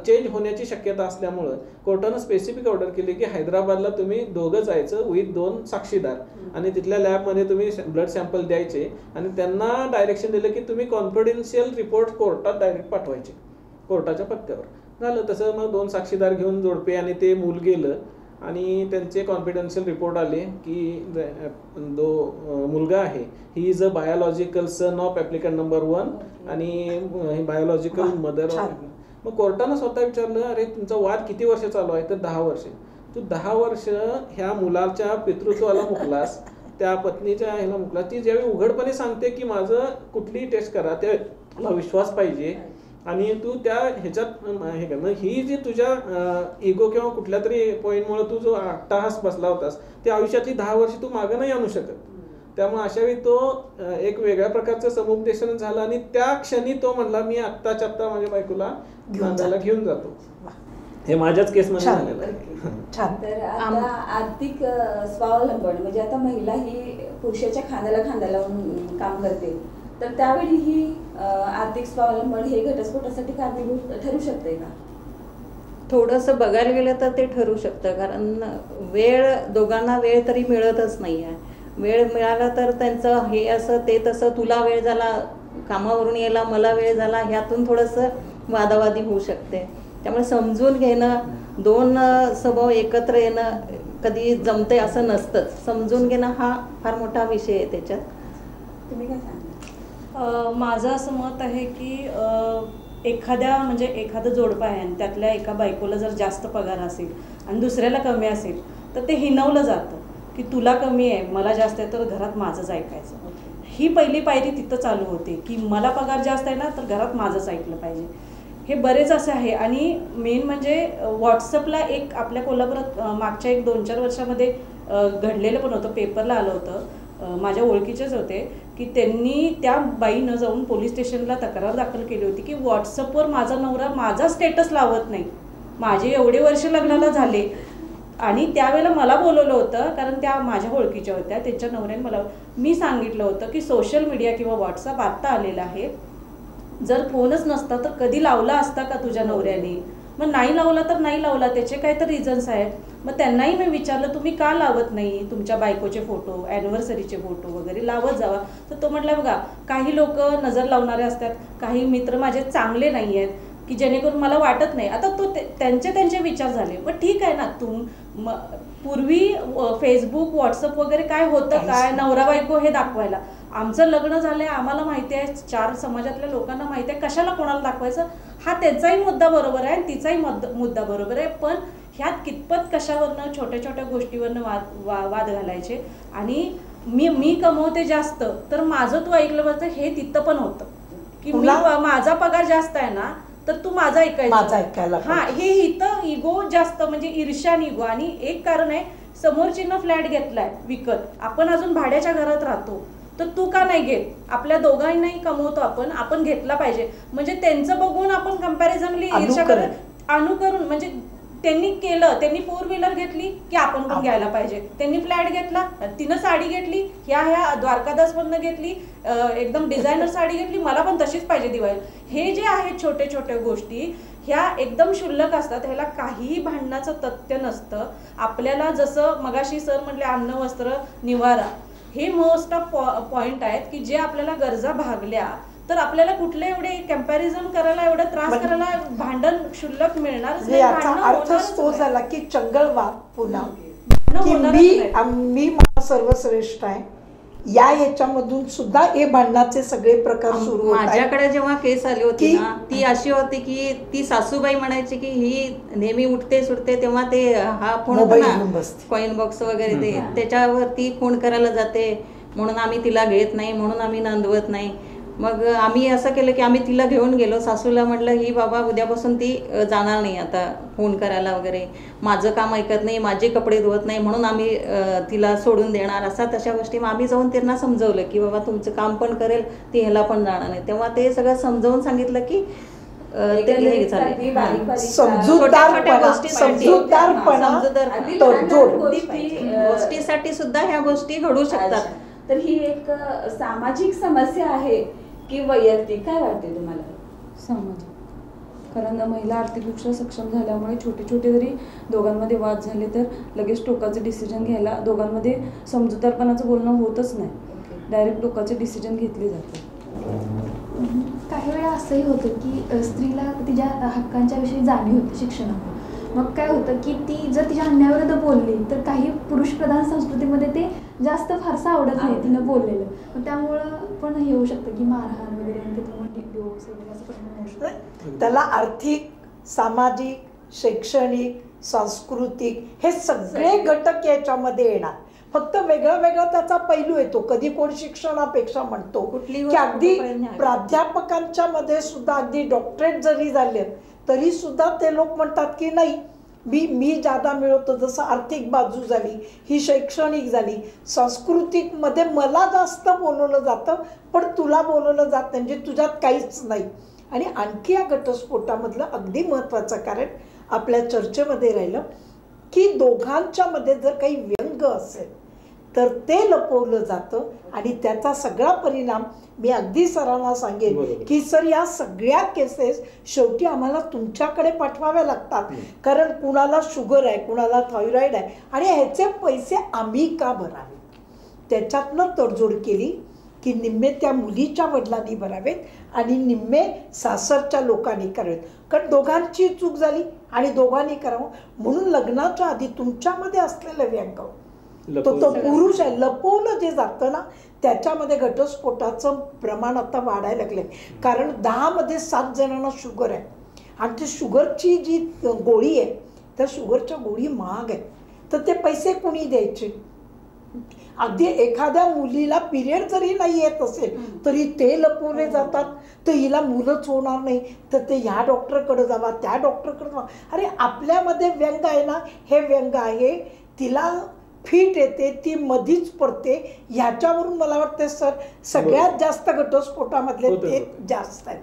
चेंज होण्याची शक्यता असल्यामुळं कोर्टानं स्पेसिफिक ऑर्डर केली की हैदराबादला तुम्ही दोघं जायचं विथ 2 साक्षीदार आणि तिथल्या लॅबमध्ये तुम्ही ब्लड सॅम्पल द्यायचे आणि त्यांना डायरेक्शन दिलं की तुम्ही कॉन्फिडेन्शियल रिपोर्ट कोर्टात डायरेक्ट पाठवायचे कोर्टाच्या पत्त्यावर. झालं तसं. मग 2 साक्षीदार घेऊन जोडपे आणि ते मूल गेलं आणि त्यांचे कॉन्फिडेन्शियल रिपोर्ट आले की मुलगा आहे he is a biological son of applicant number 1 आणि बायोलॉजिकल मदर. मग कोर्टानं स्वतः विचारलं, अरे तुमचा वाद किती वर्ष चालू आहे, तर 10 वर्ष. तू 10 वर्ष ह्या मुलाच्या पितृत्वाला मुकलास, त्या पत्नीच्या ह्याला मुकलास. ती ज्यावेळी उघडपणे सांगते की माझं कुठलीही टेस्ट करा, ते मला विश्वास पाहिजे आणि तू त्या ह्याच्यात हे कर, ही जी तुझ्या इगो किंवा कुठल्या तरी पॉईंटमुळे तू जो अट्टाहास बसला होतास ते आयुष्यातली 10 वर्ष तू मागं नाही आणू शकत. त्यामुळे अशावेळी तो एक वेगळ्या प्रकारचं समुपदेशन झालं आणि त्या क्षणी तो म्हणला मी आत्ताच्या आत्ता माझ्या बायकोला घेऊन जातो. हे माझ्याच केसमध्ये झालेलं आहे. तर आता आर्थिक स्वावलंबन म्हणजे आता महिला ही पुरुषाच्या खांद्याला खांदा लावून काम करते, तर त्यावेळी ही आर्थिक स्वावलंबन हे घटस्फोटासाठी कारणीभूत ठरू शकते का? थोडंसं बघायला गेलं तर ते ठरू शकतं, कारण दोघांना वेळ तरी मिळतच नाही आहे. वेळ मिळाला तर त्यांचं हे असं ते तसं, तुला वेळ झाला कामावरून यायला, मला वेळ झाला, ह्यातून थोडंसं वादावादी होऊ शकते. त्यामुळे समजून घेणं, 2 स्वभाव एकत्र येणं कधी जमते असं नसतंच. समजून घेणं हा फार मोठा विषय आहे त्याच्यात. तुम्ही काय सांगा? माझं असं मत आहे की एखादं जोडपं आहे आणि त्यातल्या एका बायकोला जर जास्त पगार असेल आणि दुसऱ्याला कमी असेल तर ते हिणवलं जातं की तुला कमी आहे मला जास्त आहे तर घरात माझंच ऐकायचं. ही पहिली पायरी तिथं चालू होते की मला पगार जास्त आहे ना तर घरात माझंच ऐकलं पाहिजे. हे बरेच असे आहे. आणि मेन म्हणजे व्हॉट्सअपला एक आपल्या कोल्हापुरात मागच्या 1-2-4 वर्षामध्ये घडलेलं पण होतं, पेपरला आलं होतं, माझ्या ओळखीचेच होते, की त्यांनी त्या बाईनं जाऊन पोलीस स्टेशनला तक्रार दाखल केली होती की व्हॉट्सअपवर माझा नवरा माझा स्टेटस लावत नाही, माझे एवढे वर्ष लग्नाला झाले. आणि त्यावेळेला मला बोलवलं होतं, कारण त्या माझ्या ओळखीच्या होत्या, त्यांच्या नवऱ्याने मी सांगितलं होतं की सोशल मीडिया किंवा व्हॉट्सअप आत्ता आलेलं आहे, जर फोनच नसता तर कधी लावला असता का तुझ्या नवऱ्याने? मग नाही लावला तर नाही लावला, त्याचे काय तर रिझन्स आहेत. मग त्यांनाही मी विचारलं तुम्ही का लावत नाही तुमच्या बायकोचे फोटो, ॲनिव्हर्सरीचे फोटो वगैरे लावत जावा. तर तो म्हटला बघा काही लोक नजर लावणारे असतात, काही मित्र माझे चांगले नाही आहेत की जेणेकरून मला वाटत नाही. आता तो त्यांचे विचार झाले. मग ठीक आहे ना, पूर्वी फेसबुक व्हॉट्सअप वगैरे काय होतं काय, नवरा बायको हे दाखवायला. आमचं लग्न झालंय, आम्हाला माहिती आहे, 4 समाजातल्या लोकांना माहिती आहे, कशाला कोणाला दाखवायचं. हा त्याचाही मुद्दा बरोबर आहे आणि तिचाही मुद्दा बरोबर आहे. पण ह्यात कितपत कशावरनं छोट्या छोट्या गोष्टीवरनं वाद घालायचे. आणि मी कमवते जास्त तर माझं तू ऐकलं पाहिजे, हे तिथं पण होतं की माझा पगार जास्त आहे ना तर तू माझा ऐकायला. हा, हे इथं इगो जास्त, म्हणजे ईर्ष्या आणि इगो. आणि एक कारण आहे, समोरचीनं फ्लॅट घेतलाय विकत, आपण अजून भाड्याच्या घरात राहतो, तर तू का नाही घेत? आपल्या दोघांनाही कमवतो आपण घेतला पाहिजे. म्हणजे त्यांचं बघून आपण कंपॅरिझनली ईर्ष्या करत अनुकरून, म्हणजे त्यांनी केलं, त्यांनी 4 व्हीलर घेतली की आपण पण घ्यायला पाहिजे. त्यांनी फ्लॅट घेतला, तिनं साडी घेतली, ह्या द्वारकादासमधनं घेतली, एकदम डिझायनर साडी घेतली, मला पण तशीच पाहिजे दिवाळी. हे जे आहेत छोटे छोटे गोष्टी, ह्या एकदम क्षुल्लक असतात, ह्याला काहीही भांडणाचं तथ्य नसतं. आपल्याला जसं मगाशी सर म्हटले अन्न वस्त्र निवारा, हे मोस्ट ऑफ पॉइंट आहेत की जे आपल्याला गरजा भागल्या तर आपल्याला कुठले एवढे कंपॅरिझन करायला, एवढा त्रास करायला, भांडण क्षुल्लक मिळणार. याचा अर्थ तो झाला की चंगळवाद पुन्हा की मी सर्वश्रेष्ठ आहे, या याच्यामधून सुद्धा हे भांडणाचे सगळे प्रकार सुरू होत. माझ्याकडे जेव्हा केस आली होती ना, ती अशी होती की ती सासूबाई म्हणायची की ही नेहमी उठते सुटते, तेव्हा ते हा फोन होता ना कॉइन बॉक्स वगैरे, ते त्याच्यावरती फोन करायला जाते म्हणून आम्ही तिला घेत नाही, म्हणून आम्ही नोंदवत नाही. मग आम्ही असं केलं की आम्ही तिला घेऊन गेलो, सासूला म्हटलं ही बाबा उद्यापासून ती जाणार नाही आता फोन करायला वगैरे, माझं काम ऐकत नाही, माझे कपडे धुवत नाही, म्हणून आम्ही तिला सोडून देणार, असा तशा गोष्टी. मग आम्ही जाऊन त्यांना समजवलं की बाबा तुमचं काम पण करेल, ती ह्याला पण जाणार नाही. तेव्हा ते सगळं समजावून सांगितलं की गोष्टीसाठी सुद्धा ह्या गोष्टी घडू शकतात. तर ही एक सामाजिक समस्या आहे की वैयक्तिक, काय वाटते तुम्हाला? सामाजिक, कारण महिला आर्थिकदृष्ट्या सक्षम झाल्यामुळे छोटे छोटे जरी दोघांमध्ये वाद झाले तर लगेच टोकाचे डिसिजन घ्यायला दोघांमध्ये समजूतदारपणाचं बोलणं होतच नाही, डायरेक्ट टोकाचे डिसिजन घेतले जातात. काही वेळा असंही होतं की स्त्रीला तिच्या हक्कांच्या विषयी जाणीव होते शिक्षणामुळे. मग काय होतं की ती जर तिच्या अन्यायाविरुद्ध बोलली तर काही पुरुषप्रधान संस्कृतीमध्ये ते जास्त फारसं आवडत नाही तिनं बोललेलं, मग त्यामुळं पण हे होऊ शकतं की मारहाण वगैरे आणि त्याच्यामुळे डिवोर्स वगैरे असं परिणाम होऊ शकतो. त्याला आर्थिक, सामाजिक, शैक्षणिक, सांस्कृतिक हे सगळे घटक याच्यामध्ये येणार. फक्त वेगळा वेगळा त्याचा पैलू येतो. कधी कोण शिक्षणापेक्षा म्हणतो की अगदी प्राध्यापकांच्या मध्ये सुद्धा अगदी डॉक्टरेट जरी झाले तरी सुद्धा ते लोक म्हणतात की नाही मी ज्यादा मिळवतो. जसं आर्थिक बाजू झाली, ही शैक्षणिक झाली, सांस्कृतिक मध्ये मला जास्त बोलवलं जातं पण तुला बोलवलं जात नाही, म्हणजे तुझ्यात काहीच नाही. आणि आणखी या घटस्फोटामधलं अगदी महत्त्वाचं कारण आपल्या चर्चेमध्ये राहिलं की दोघांच्या मध्ये जर काही व्यंग असेल तर ते लपवलं जातं आणि त्याचा सगळा परिणाम मी अगदी सरांना सांगेन की सर या सगळ्या केसेस शेवटी आम्हाला तुमच्याकडे पाठवाव्या लागतात, कारण कुणाला शुगर आहे, कुणाला थायरॉइड आहे आणि ह्याचे पैसे आम्ही का भरावे. त्याच्यातनं तडजोड केली की निम्मे त्या मुलीच्या वडिलांनी भरावेत आणि निम्मे सासरच्या लोकांनी करावेत, कारण दोघांची चूक झाली आणि दोघांनी करावं. म्हणून लग्नाच्या आधी तुमच्यामध्ये असलेलं व्यंग तो पुरुष आहे, लपवलं जे जातं ना त्याच्यामध्ये घटस्फोटाचं प्रमाण आता वाढायला लागलं आहे. कारण 10 मध्ये 7 जणांना शुगर आहे आणि ती शुगरची जी गोळी आहे त्या शुगरच्या गोळी महाग आहे, तर ते पैसे कोणी द्यायचे. अगदी एखाद्या मुलीला पिरियड जरी नाही येत असेल तरी ते लपवले जातात, तर हिला मुलंच होणार नाही तर ते ह्या डॉक्टरकडे जावा, त्या डॉक्टरकडे जावा. अरे आपल्यामध्ये व्यंग आहे ना, हे व्यंग आहे, तिला फिट येते, ती मधीच पडते. ह्याच्यावरून मला वाटतं सर सगळ्यात जास्त घटस्फोटामधले ते जास्त आहेत.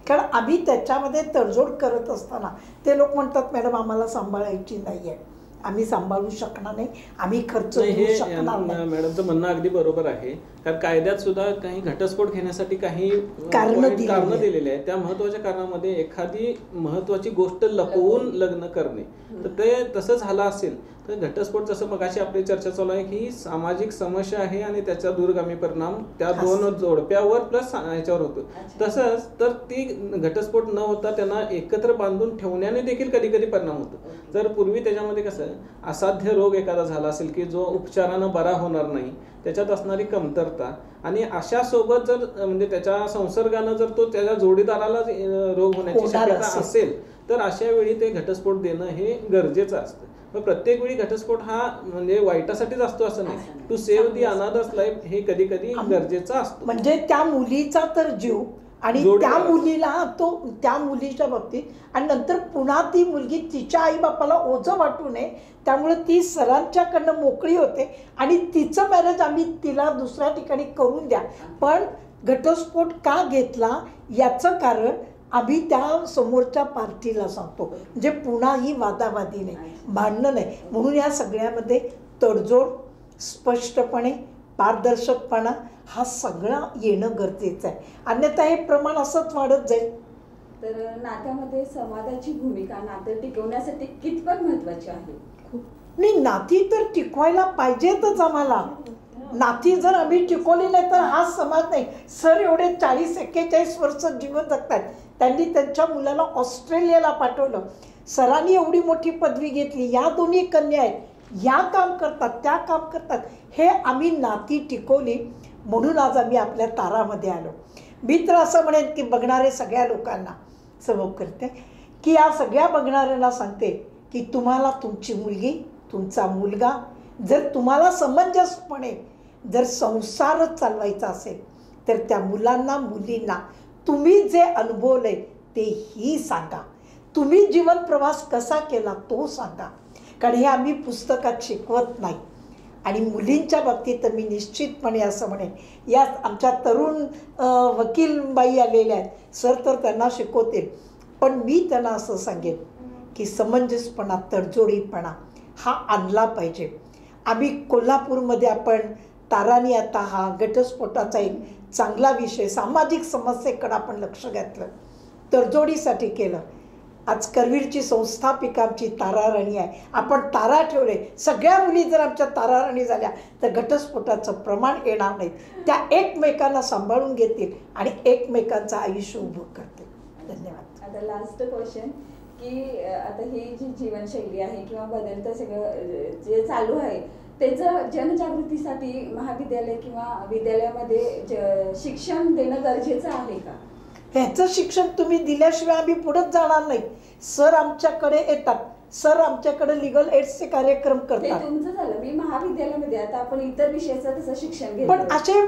कारण आम्ही त्याच्यामध्ये तडजोड करत असताना ते लोक म्हणतात मॅडम आम्हाला सांभाळायची नाही आहे, आम्ही सांभाळू शकणार नाही, आम्ही खर्च घेऊ शकणार नाही. मॅडमचं म्हणणं अगदी बरोबर आहे. कारण कायद्यात सुद्धा काही घटस्फोट घेण्यासाठी काही कारणं दिलेली आहेत. त्या महत्वाच्या कारणामध्ये एखादी महत्वाची गोष्ट लपवून लग्न करणे, तर ते तसं झालं असेल तर घटस्फोट, जसं मगाशी आपली चर्चा चालू आहे की सामाजिक समस्या आहे आणि त्याचा दूरगामी परिणाम त्या दोन जोडप्यावर प्लस ह्याच्यावर होतो. तसंच तर ती घटस्फोट न होता त्यांना एकत्र बांधून ठेवण्याने देखील कधी कधी परिणाम होतो. तर पूर्वी त्याच्यामध्ये कसं असाध्य रोग एखादा झाला असेल की जो उपचारानं बरा होणार नाही, त्याच्यात असणारी कमतरता आणि अशा सोबत जर म्हणजे त्याच्या संसर्गानं जर तो त्याच्या जोडीदाराला रोग होण्याची शक्यता असेल तर अशा वेळी ते घटस्फोट देणं हे गरजेचं असतं. मग प्रत्येक वेळी घटस्फोट हा म्हणजे वाईटासाठीच असतो असं नाही, to save the another's life हे कधी कधी गरजेचं असतं. म्हणजे त्या मुलीचा तर जीव आणि त्या मुलीला तो त्या मुलीच्या बाबतीत, आणि नंतर पुन्हा ती मुलगी तिच्या आईबापाला ओझं वाटू नये, त्यामुळे ती सरांच्याकडनं मोकळी होते आणि तिचं मॅरेज आम्ही तिला दुसऱ्या ठिकाणी करून द्या. पण घटस्फोट का घेतला याचं कारण आम्ही त्या समोरच्या पार्टीला सांगतो, म्हणजे पुन्हा ही वादावादी नाही, भांडणं नाही. म्हणून या सगळ्यामध्ये तडजोड, स्पष्टपणे, पारदर्शकपणा हा सगळा येणं गरजेचं आहे. अन्यथा हे प्रमाण असंच वाढत जाईल. तर नात्यामध्ये समाजाची भूमिका नातं टिकवण्यासाठी कितपत महत्वाची आहे? नाही, नाती तर टिकवायला पाहिजेतच आम्हाला. नाती जर आम्ही टिकवली नाही तर हा समाज नाही. सर एवढे 40-41 वर्ष जीवन जगतात, त्यांनी त्यांच्या मुलाला ऑस्ट्रेलियाला पाठवलं, सरांनी एवढी मोठी पदवी घेतली, या दोन्ही कन्या आहेत, या काम करतात, त्या काम करतात, हे आम्ही नाती टिकवली म्हणून आज आम्ही आपल्या तारामध्ये आलो. मी तर असं म्हणेन की बघणारे सगळ्या लोकांना सवय करते की या सगळ्या बघणाऱ्यांना सांगते की तुम्हाला तुमची मुलगी, तुमचा मुलगा जर तुम्हाला समंजसपणे जर संसारच चालवायचा असेल तर त्या मुलांना, मुलींना तुम्ही जे अनुभवलंय तेही सांगा. तुम्ही जीवन प्रवास कसा केला तो सांगा. कारण हे आम्ही पुस्तकात शिकवत नाही. आणि मुलींच्या बाबतीत मी निश्चितपणे असं म्हणेन, या आमच्या तरुण वकीलबाई आलेल्या आहेत, सर तर त्यांना शिकवतील, पण मी त्यांना असं सांगेन की समंजसपणा, तडजोडीपणा हा आणला पाहिजे. आम्ही कोल्हापूरमध्ये आपण तारांनी आता हा घटस्फोटाचा एक चांगला विषय, सामाजिक समस्येकडे आपण लक्ष घातलं, तडजोडीसाठी केलं. आज करवीरची संस्थापिका आमची तारा राणी आहे. आपण तारा ठेवले, सगळ्या मुली जर आमच्या तारा राणी झाल्या तर घटस्फोटाचं प्रमाण येणार नाही. त्या एकमेकांना सांभाळून घेतील आणि एकमेकांचं आयुष्य उभं करतील. धन्यवाद. आता लास्ट क्वेश्चन की आता ही जी जीवनशैली आहे किंवा बदलतं सगळं जे चालू आहे त्याचं जनजागृतीसाठी महाविद्यालय किंवा विद्यालयामध्ये शिक्षण देणं गरजेचं आहे का? ह्याचं शिक्षण तुम्ही दिल्याशिवाय आम्ही पुढेच जाणार नाही. सर आमच्याकडे येतात, सर आमच्याकडे लिगल एड्सचे कार्यक्रम करतात. तुमचं झालं, मी महाविद्यालयामध्ये आता आपण इतर विषयाचं तसं शिक्षण घेतो, पण असे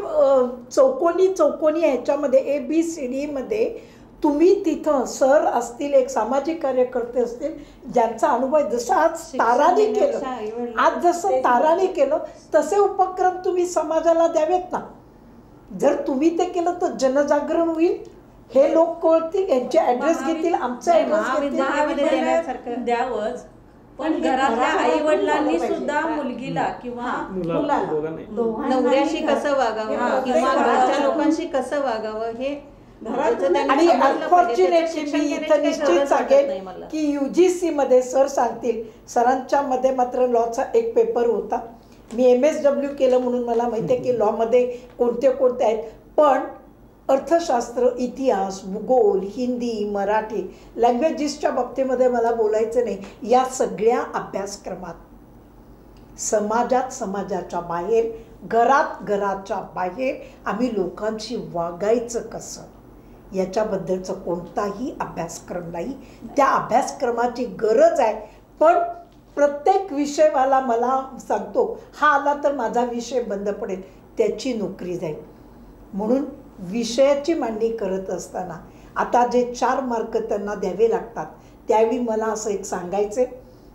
चौकोनी ह्याच्यामध्ये ABCD मध्ये तुम्ही तिथं सर असतील, एक सामाजिक कार्यकर्ते असतील ज्यांचा अनुभव आहे. जसं आज ताराने केलं, आज जसं ताराने केलं तसे उपक्रम तुम्ही समाजाला द्यावेत ना. जर तुम्ही ते केलं तर जनजागरण होईल, हे लोक कळतील, यांचे ऍड्रेस घेतील, आमचा ऍड्रेस द्यावंच. पण घरातल्या आई वडिलांनी सुद्धा मुलगीला किंवा नवऱ्याशी कसं वागावं किंवा घरच्या लोकांशी कसं वागावं हे. आणि अनफॉर्च्युनेटली मी इथं निश्चित सांगेन की UGC मध्ये सर सांगतील, सरांच्या मध्ये मात्र लॉचा एक पेपर होता. मी MSW केलं म्हणून मला माहिती आहे की लॉमध्ये कोणते कोणते आहेत. पण अर्थशास्त्र, इतिहास, भूगोल, हिंदी, मराठी लँग्वेजेसच्या बाबतीमध्ये मला बोलायचं नाही. या सगळ्या अभ्यासक्रमात समाजात, समाजाच्या बाहेर, घराच्या बाहेर आम्ही लोकांशी वागायचं कसं याच्याबद्दलचं कोणताही अभ्यासक्रम नाही. त्या अभ्यासक्रमाची गरज आहे, पण प्रत्येक विषयवाला मला सांगतो हा आला तर माझा विषय बंद पडेल, त्याची नोकरी जाईल. म्हणून विषयाची मांडणी करत असताना आता जे 4 मार्क त्यांना द्यावे लागतात, त्यावेळी मला असं एक सांगायचे,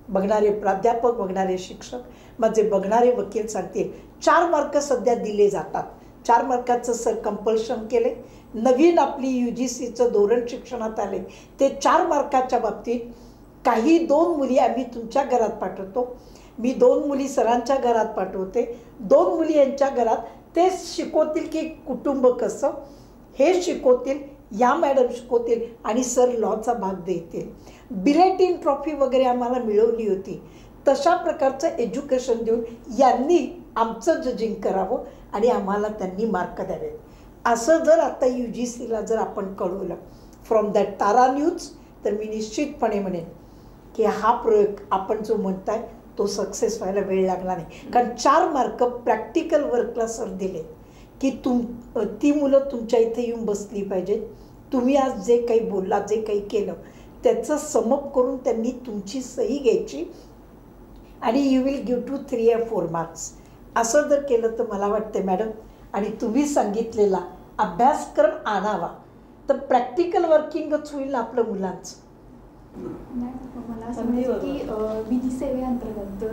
बघणारे प्राध्यापक, बघणारे शिक्षक, माझे बघणारे वकील सांगतील 4 मार्क सध्या दिले जातात. 4 मार्काचं सर कंपल्शन केले. नवीन आपली UGCचं धोरण शिक्षणात आले, ते 4 मार्काच्या बाबतीत काही 2 मुली आम्ही तुमच्या घरात पाठवतो, मी 2 मुली सरांच्या घरात पाठवते, 2 मुली यांच्या घरात, ते शिकवतील की कुटुंब कसं हे शिकवतील, या मॅडम शिकवतील आणि सर लॉचा भाग देतील. बिलेटिन ट्रॉफी वगैरे आम्हाला मिळवली होती. तशा प्रकारचं एज्युकेशन देऊन यांनी आमचं जजिंग करावं आणि आम्हाला त्यांनी मार्क द्यावेत. असं जर आता UGCला जर आपण कळवलं फ्रॉम दॅट तारा न्यूज, तर मी निश्चितपणे म्हणेन की हा प्रयोग आपण जो म्हणताय तो सक्सेस व्हायला वेळ लागला नाही. कारण 4 मार्क प्रॅक्टिकल वर्कला सर दिले की ती मुलं तुमच्या इथे येऊन बसली पाहिजेत. तुम्ही आज जे काही बोलला, जे काही केलं त्याचं समअप करून त्यांनी तुमची सही घ्यायची आणि you will give two 3 or 4 marks. असं जर केलं तर मला वाटते मॅडम, आणि तुम्ही सांगितलेला अभ्यासक्रम आणावा तर प्रॅक्टिकल वर्किंगच होईल आपलं मुलांचं. मला असं म्हणायचं की विधी सेवेअंतर्गत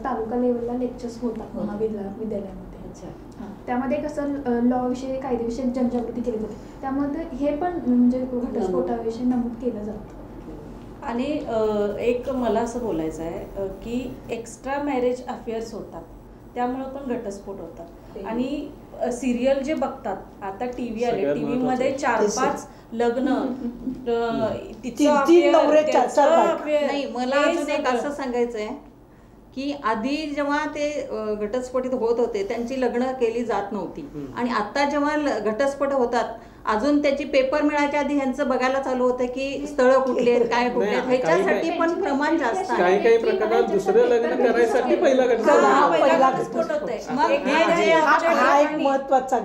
तालुका लेवलला लेक्चर्स होतात महाविद्यालयामध्ये. त्यामध्ये कसं लॉ विषयी कायदेविषयक जनजागृती केली जाते, त्यामध्ये हे पण म्हणजे घटस्फोटाविषयी नमूद केलं जातं. आणि एक मला असं बोलायचं आहे की एक्स्ट्रा मॅरेज अफेअर्स होतात, त्यामुळं पण घटस्फोट होतात. आणि सिरियल जे बघतात आता, TV आले, TV मध्ये 4-5 लग्न, नाही. मला अजून एक असं सांगायचं आहे की आधी जेव्हा ते घटस्फोटित होत होते त्यांची लग्न केली जात नव्हती, आणि आता जेव्हा घटस्फोट होतात अजून त्याची पेपर मिळायच्या आधी ह्यांचं बघायला चालू होतं की स्थळ कुठले आहेत, काय कुठले आहेत, ह्याच्यासाठी पण प्रमाण जास्त आहे. काही प्रकरणात दुसरं लग्न करायसाठी पहिला घटस्फोट होतोय. हा एक महत्वाचा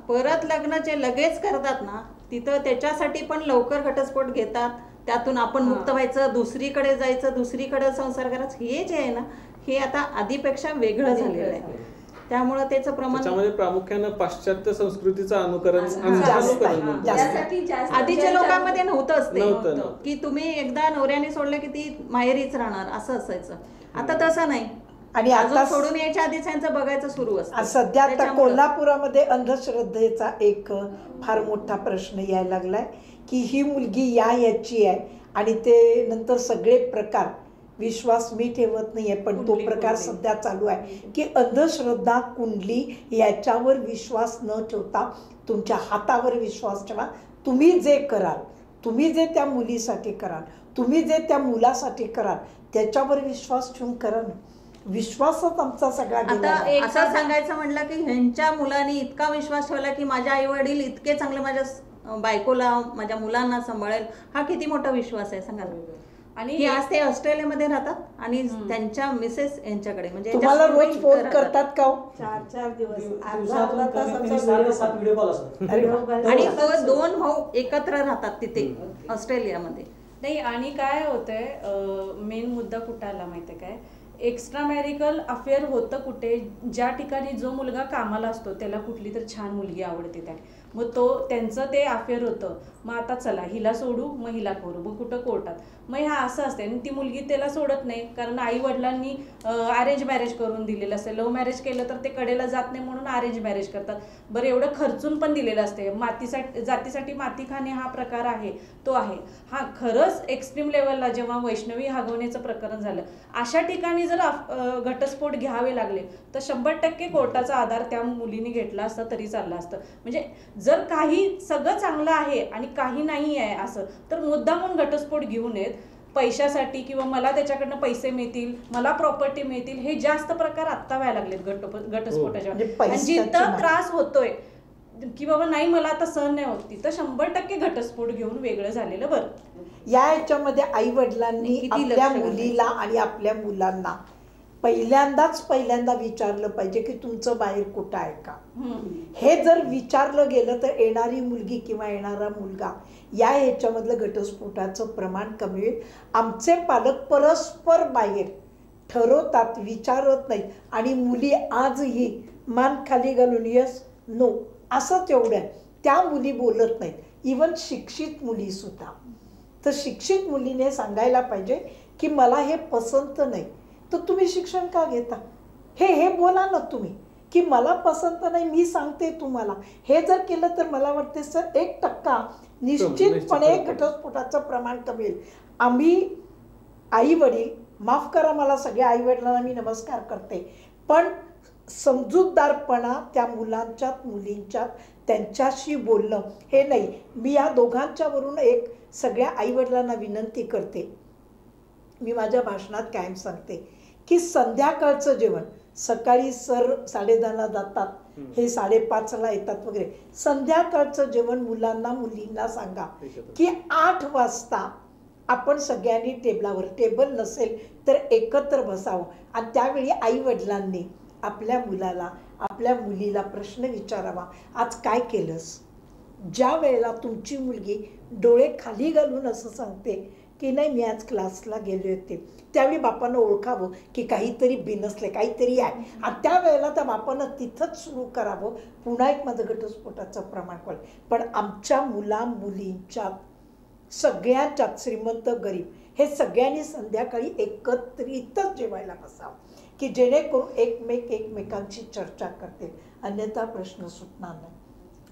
परत लग्न जे लगेच करतात ना, तिथं त्याच्यासाठी पण लवकर घटस्फोट घेतात, त्यातून आपण मुक्त व्हायचं, दुसरीकडे जायचं, दुसरीकडे संसार करायचं, हे जे आहे ना हे आता आधीपेक्षा वेगळं झालेलं आहे. त्यामुळे त्याचं प्रमाण प्रामुख्यानं पाश्चात्य संस्कृतीचं अनुकरण आधीच्या लोकांमध्ये नव्हतंच ते, की तुम्ही एकदा नवऱ्याने सोडलं की ती माहेरीच राहणार असं असायचं. आता तसं नाही, आणि आता सोडून यायच्या आधीच यांचं बघायचं सुरू असतं. सध्या आता कोल्हापुरामध्ये अंधश्रद्धेचा एक फार मोठा प्रश्न यायला लागलाय की ही मुलगी याची आहे, आणि ते नंतर सगळे प्रकार, विश्वास मी ठेवत नाही आहे पण तो प्रकार सध्या चालू आहे की अंधश्रद्धा, कुंडली याच्यावर विश्वास न ठेवता तुमच्या हातावर विश्वास ठेवा. तुम्ही जे कराल, तुम्ही जे त्या मुलीसाठी कराल, तुम्ही जे त्या मुलासाठी कराल, त्याच्यावर विश्वास ठेवून करा ना. विश्वासच आमचा सगळा आता असं सांगायचं म्हटलं की ह्यांच्या मुलांनी इतका विश्वास ठेवला की माझ्या आई वडील इतके चांगले माझ्या बायकोला, माझ्या मुलांना सांभाळेल, हा किती मोठा विश्वास आहे सांगा. आणि आज ते ऑस्ट्रेलियामध्ये राहतात आणि त्यांच्या मिसेस यांच्याकडे, म्हणजे तुम्हाला रोज फोन करतात का? 4-4 दिवस आणि 2 भाऊ एकत्र राहतात तिथे ऑस्ट्रेलियामध्ये. नाही, आणि काय होतंय, मेन मुद्दा कुठं आला माहितीये काय, एक्स्ट्रा मॅरिकल अफेअर होतं कुठे, ज्या ठिकाणी जो मुलगा कामाला असतो त्याला कुठली तर छान मुलगी आवडते त्या, मग त्यांचं ते अफेअर होतं. मग आता चला हिला सोडू, मग हिला करू, मग कुठं कोर्टात, मग ह्या असं असते. आणि ती मुलगी त्याला सोडत नाही, कारण आई वडिलांनी अरेंज मॅरेज करून दिलेलं असते. लव्ह मॅरेज केलं तर ते कडेला जात नाही म्हणून अरेंज मॅरेज करतात. बरं, एवढं खर्चून पण दिलेलं असते. जातीसाठी माती खाणे हा प्रकार आहे, तो आहे. हा खरंच एक्स्ट्रीम लेवलला जेव्हा वैष्णवी हागवण्याचं प्रकरण झालं, अशा ठिकाणी जर घटस्फोट घ्यावे लागले तर 100% कोर्टाचा आधार त्या मुलीने घेतला असता तरी चाललं असतं. म्हणजे जर काही सगळं चांगलं आहे आणि काही नाही आहे असं, तर मुद्दामून घटस्फोट घेऊ नयेत पैशासाठी, किंवा मला त्याच्याकडनं पैसे मिळतील, मला प्रॉपर्टी मिळतील, हे जास्त प्रकार आत्ता व्हायला लागलेत घटस्फोटाच्या. आणि जिथं त्रास होतोय की बाबा नाही मला आता सहन नाही होती, तर 100% घटस्फोट घेऊन वेगळं झालेलं बरं. या याच्यामध्ये आई वडिलांनी आपल्या मुलीला आणि आपल्या मुलांना पहिल्यांदा विचारलं पाहिजे की तुमचं बाहेर कुठं आहे का. हे जर विचारलं गेलं तर येणारी मुलगी किंवा येणारा मुलगा या ह्याच्यामधलं घटस्फोटाचं प्रमाण कमी होईल. आमचे पालक परस्पर बाहेर ठरवतात, विचारत नाहीत आणि मुली आजही मान खाली घालून यस नो असं तेवढं आहे. त्या मुली बोलत नाहीत. इवन शिक्षित मुलीसुद्धा. तर शिक्षित मुलीने सांगायला पाहिजे की मला हे पसंत नाही. तर तुम्ही शिक्षण का घेता? हे बोला ना तुम्ही की मला पसंत नाही, मी सांगते तुम्हाला. हे जर केलं तर मला वाटते सर 1% निश्चितपणे घटस्फोटाचं प्रमाण कमी होईल. आम्ही आई वडील, माफ करा मला सगळ्या आई वडिलांना मी नमस्कार करते, पण समजूतदारपणा त्या मुलांच्यात मुलींच्यात त्यांच्याशी बोलणं हे नाही. मी या दोघांच्यावरून एक सगळ्या आईवडिलांना विनंती करते. मी माझ्या भाषणात कायम सांगते की संध्याकाळचं जेवण, सकाळी सर 10:30ला जातात, हे 5:30ला येतात वगैरे. संध्याकाळचं जेवण मुलांना मुलींना सांगा की 8 वाजता आपण सगळ्यांनी टेबलावर, टेबल नसेल तर एकत्र बसावं. आणि त्यावेळी आई वडिलांनी आपल्या मुलाला आपल्या मुलीला प्रश्न विचारावा, आज काय केलंस. ज्या वेळेला तुमची मुलगी डोळे खाली घालून असं सांगते की नाही मी आज क्लासला गेले होते, त्यावेळी बापानं ओळखावं की काहीतरी बिनसले, काहीतरी आहे. आणि त्यावेळेला त्या बापानं तिथंच सुरू करावं. पुन्हा एक माझं घटस्फोटाचं प्रमाण कळेल. पण आमच्या मुला मुलींच्या सगळ्यांच्यात श्रीमंत गरीब हे सगळ्यांनी संध्याकाळी एकत्रितच जेवायला बसावं की जेणेकरून एकमेकांची चर्चा करतील, अन्यथा प्रश्न सुटणार नाही.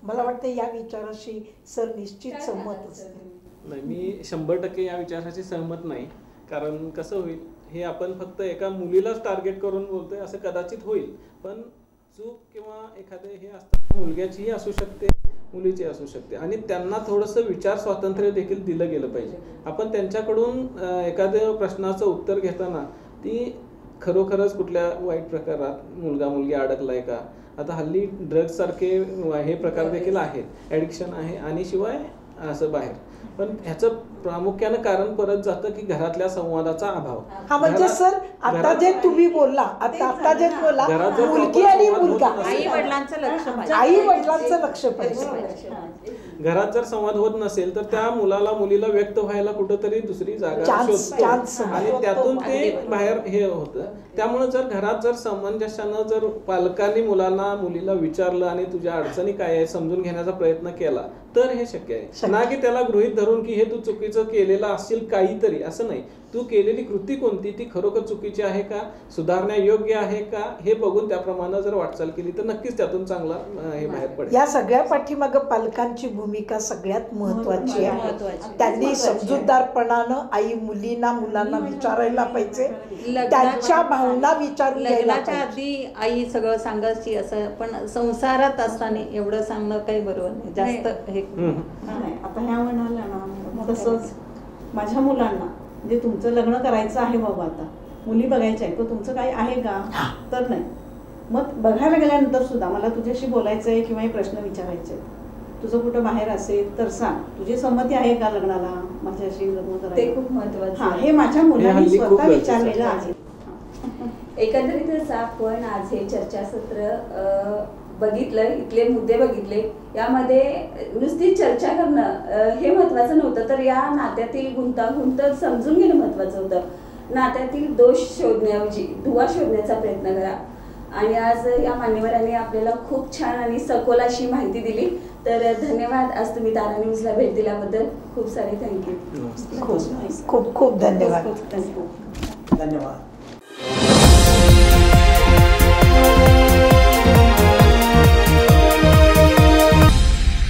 मला वाटतं या विचाराशी सर निश्चित सहमत असतील. नाही, मी 100% या विचाराशी सहमत नाही. कारण कसं होईल, हे आपण फक्त एका मुलीलाच टार्गेट करून बोलतोय असं कदाचित होईल. पण चूक किंवा एखादे हे असतं, मुलग्याचीही असू शकते, मुलीची असू शकते. आणि त्यांना थोडंसं विचार स्वातंत्र्य देखील दिलं गेलं पाहिजे. आपण त्यांच्याकडून एखाद्या प्रश्नाचं उत्तर घेताना ती खरोखरच कुठल्या वाईट प्रकारात मुलगा मुलगी अडकलाय का. आता हल्ली ड्रग्स सारखे हे प्रकार देखील आहेत, ॲडिक्शन आहे, आणि शिवाय असं बाहेर. पण ह्याचं प्रामुख्यानं कारण परत जातं की घरातल्या संवादाचा अभाव. हा म्हणजे सर आता जे तुम्ही बोलला, आता जे बोलला मुलगी आणि मुलगा, आई वडिलांचं लक्ष पाहिजे. आई वडिलांचं लक्ष पाहिजे. घरात जर संवाद होत नसेल तर त्या मुलाला मुलीला व्यक्त व्हायला कुठंतरी दुसरी जागा शोधतो आणि त्यातून ते बाहेर हे होतं. त्यामुळे जर घरात जर सामंजस्यानं जर पालकांनी मुलांना मुलीला विचारलं आणि तुझ्या अडचणी काय आहे समजून घेण्याचा प्रयत्न केला तर हे शक्य आहे. ना की त्याला गृहीत धरून की हे तू चुकीचं केलेलं असेल काहीतरी, असं नाही. तू केलेली कृती कोणती, ती खरोखर चुकीची आहे का, सुधारण्यायोग्य आहे का, हे बघून त्याप्रमाणे जर वाटचाल केली तर नक्कीच त्यातून चांगला हे बाहेर पडेल. या सगळ्या पाठीमागं पालकांची भूमिका सगळ्यात महत्वाची आहे. त्यांनी समजूतदारपणानं आई मुलांना विचारायला पाहिजे, त्यांच्या भावना विचारून घ्यायला लग्नाच्या आधी आई सगळं सांगायची असं, पण संसारात असताना एवढं सांगणं काही बरोबर नाही. जास्त हे आता ह्या म्हणाल्या ना तसंच माझ्या मुलांना म्हणजे तुमचं लग्न करायचं आहे बाबा, आता मुली बघायच्या आहे, तर तुमचं काही आहे का, तर नाही. मग बघायला गेल्यानंतर सुद्धा मला तुझ्याशी बोलायचं आहे किंवा हे प्रश्न विचारायचे, तुझं कुठं बाहेर असेल तर सांग, तुझी संमती आहे का लग्नाला माझ्याशी लग्न करायला. ते खूप महत्त्वाचं हे माझ्या मुलांनी स्वतः विचारलेलं आहे. एकंदरीतच आपण आज हे चर्चासत्र बघितलं, इथले मुद्दे बघितले. यामध्ये नुसती चर्चा करणं हे महत्त्वाचं नव्हतं, तर या नात्यातील गुंतागुंत समजून घेणं महत्त्वाचं होतं. नात्यातील दोष शोधण्याऐवजी दुवा शोधण्याचा प्रयत्न करा. आणि आज या मान्यवरांनी आपल्याला खूप छान आणि सखोल अशी माहिती दिली. तर धन्यवाद. आज तुम्ही तारा न्यूजला भेट दिल्याबद्दल खूप सारे थँक्यू. खूप खूप धन्यवाद. धन्यवाद.